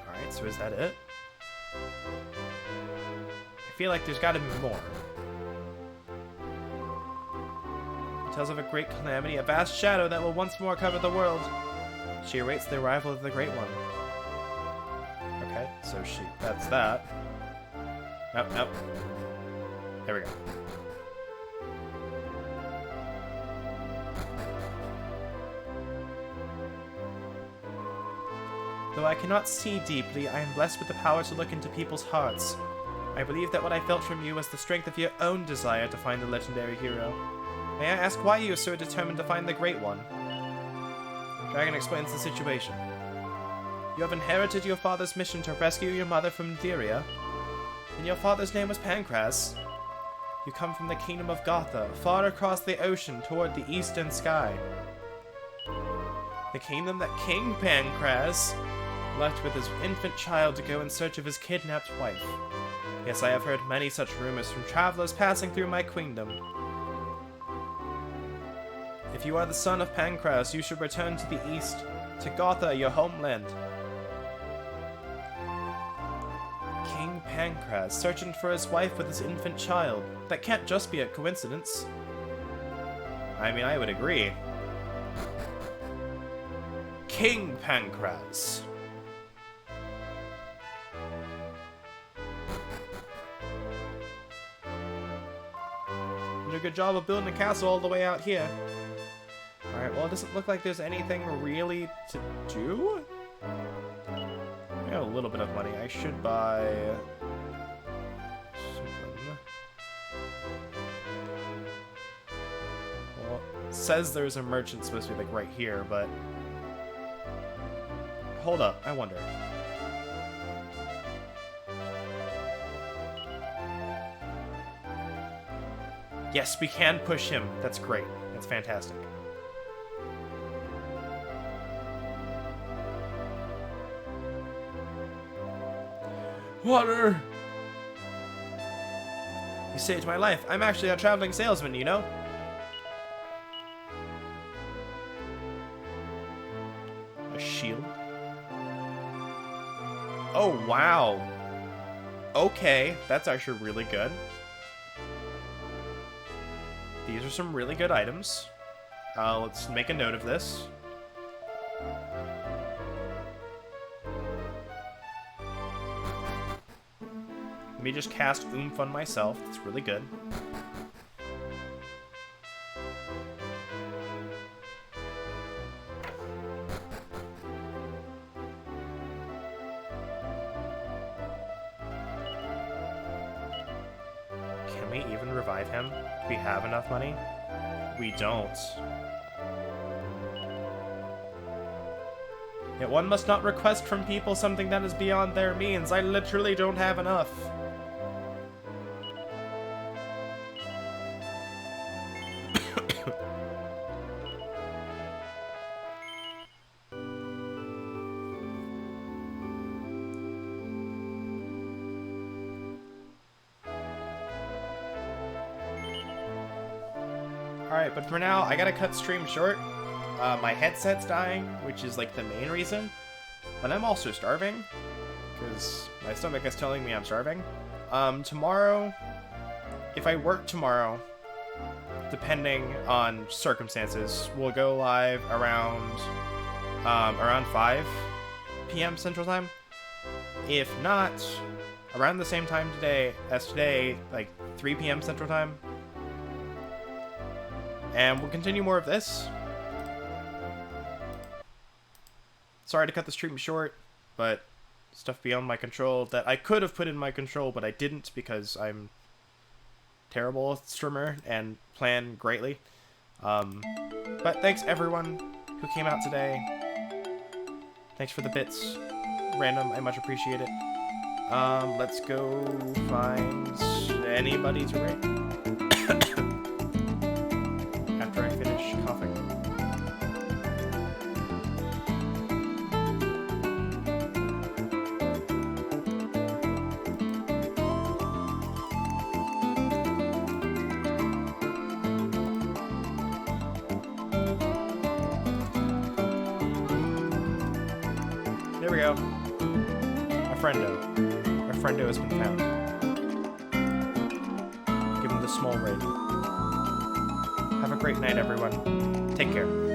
Speaker 1: Alright, so is that it? I feel like there's gotta be more. tells of a great calamity, a vast shadow that will once more cover the world. She awaits the arrival of the Great One. Okay, so that's that. Nope. There we go. Though I cannot see deeply, I am blessed with the power to look into people's hearts. I believe that what I felt from you was the strength of your own desire to find the legendary hero. May I ask why you are so determined to find the Great One? The dragon explains the situation. You have inherited your father's mission to rescue your mother from Theria, and your father's name was Pancras. You come from the kingdom of Gotha, far across the ocean toward the eastern sky. The kingdom that King Pancras left with his infant child to go in search of his kidnapped wife. Yes, I have heard many such rumors from travelers passing through my kingdom. If you are the son of Pancras, you should return to the east, to Gotha, your homeland. King Pancras, searching for his wife with his infant child. That can't just be a coincidence. I mean, I would agree. King Pancras. You did a good job of building a castle all the way out here. Alright, well, it doesn't look like there's anything really to do. I got a little bit of money. I should buy something. Well, it says there's a merchant supposed to be like right here, but hold up, I wonder. Yes, we can push him. That's great. That's fantastic. Water! You saved my life. I'm actually a traveling salesman, you know? A shield? Oh, wow. Okay, that's actually really good. These are some really good items. Let's make a note of this. Let me just cast Oomph on myself. That's really good. Can we even revive him? Do we have enough money? We don't. Yet one must not request from people something that is beyond their means. I literally don't have enough. Alright, but for now, I gotta cut stream short. My headset's dying, which is like the main reason. But I'm also starving, because my stomach is telling me I'm starving. Tomorrow, if I work tomorrow, depending on circumstances, we'll go live around 5 p.m. Central Time. If not, around the same time as today, like 3 p.m. Central Time. And we'll continue more of this. Sorry to cut the stream short, but stuff beyond my control that I could have put in my control, but I didn't because I'm terrible streamer and plan greatly. But thanks everyone who came out today. Thanks for the bits. Random, I much appreciate it. Let's go find anybody to rate. After I finish coughing. There we go. A friendo. A friendo has been found. Give him the small raid. Have a great night, everyone. Take care.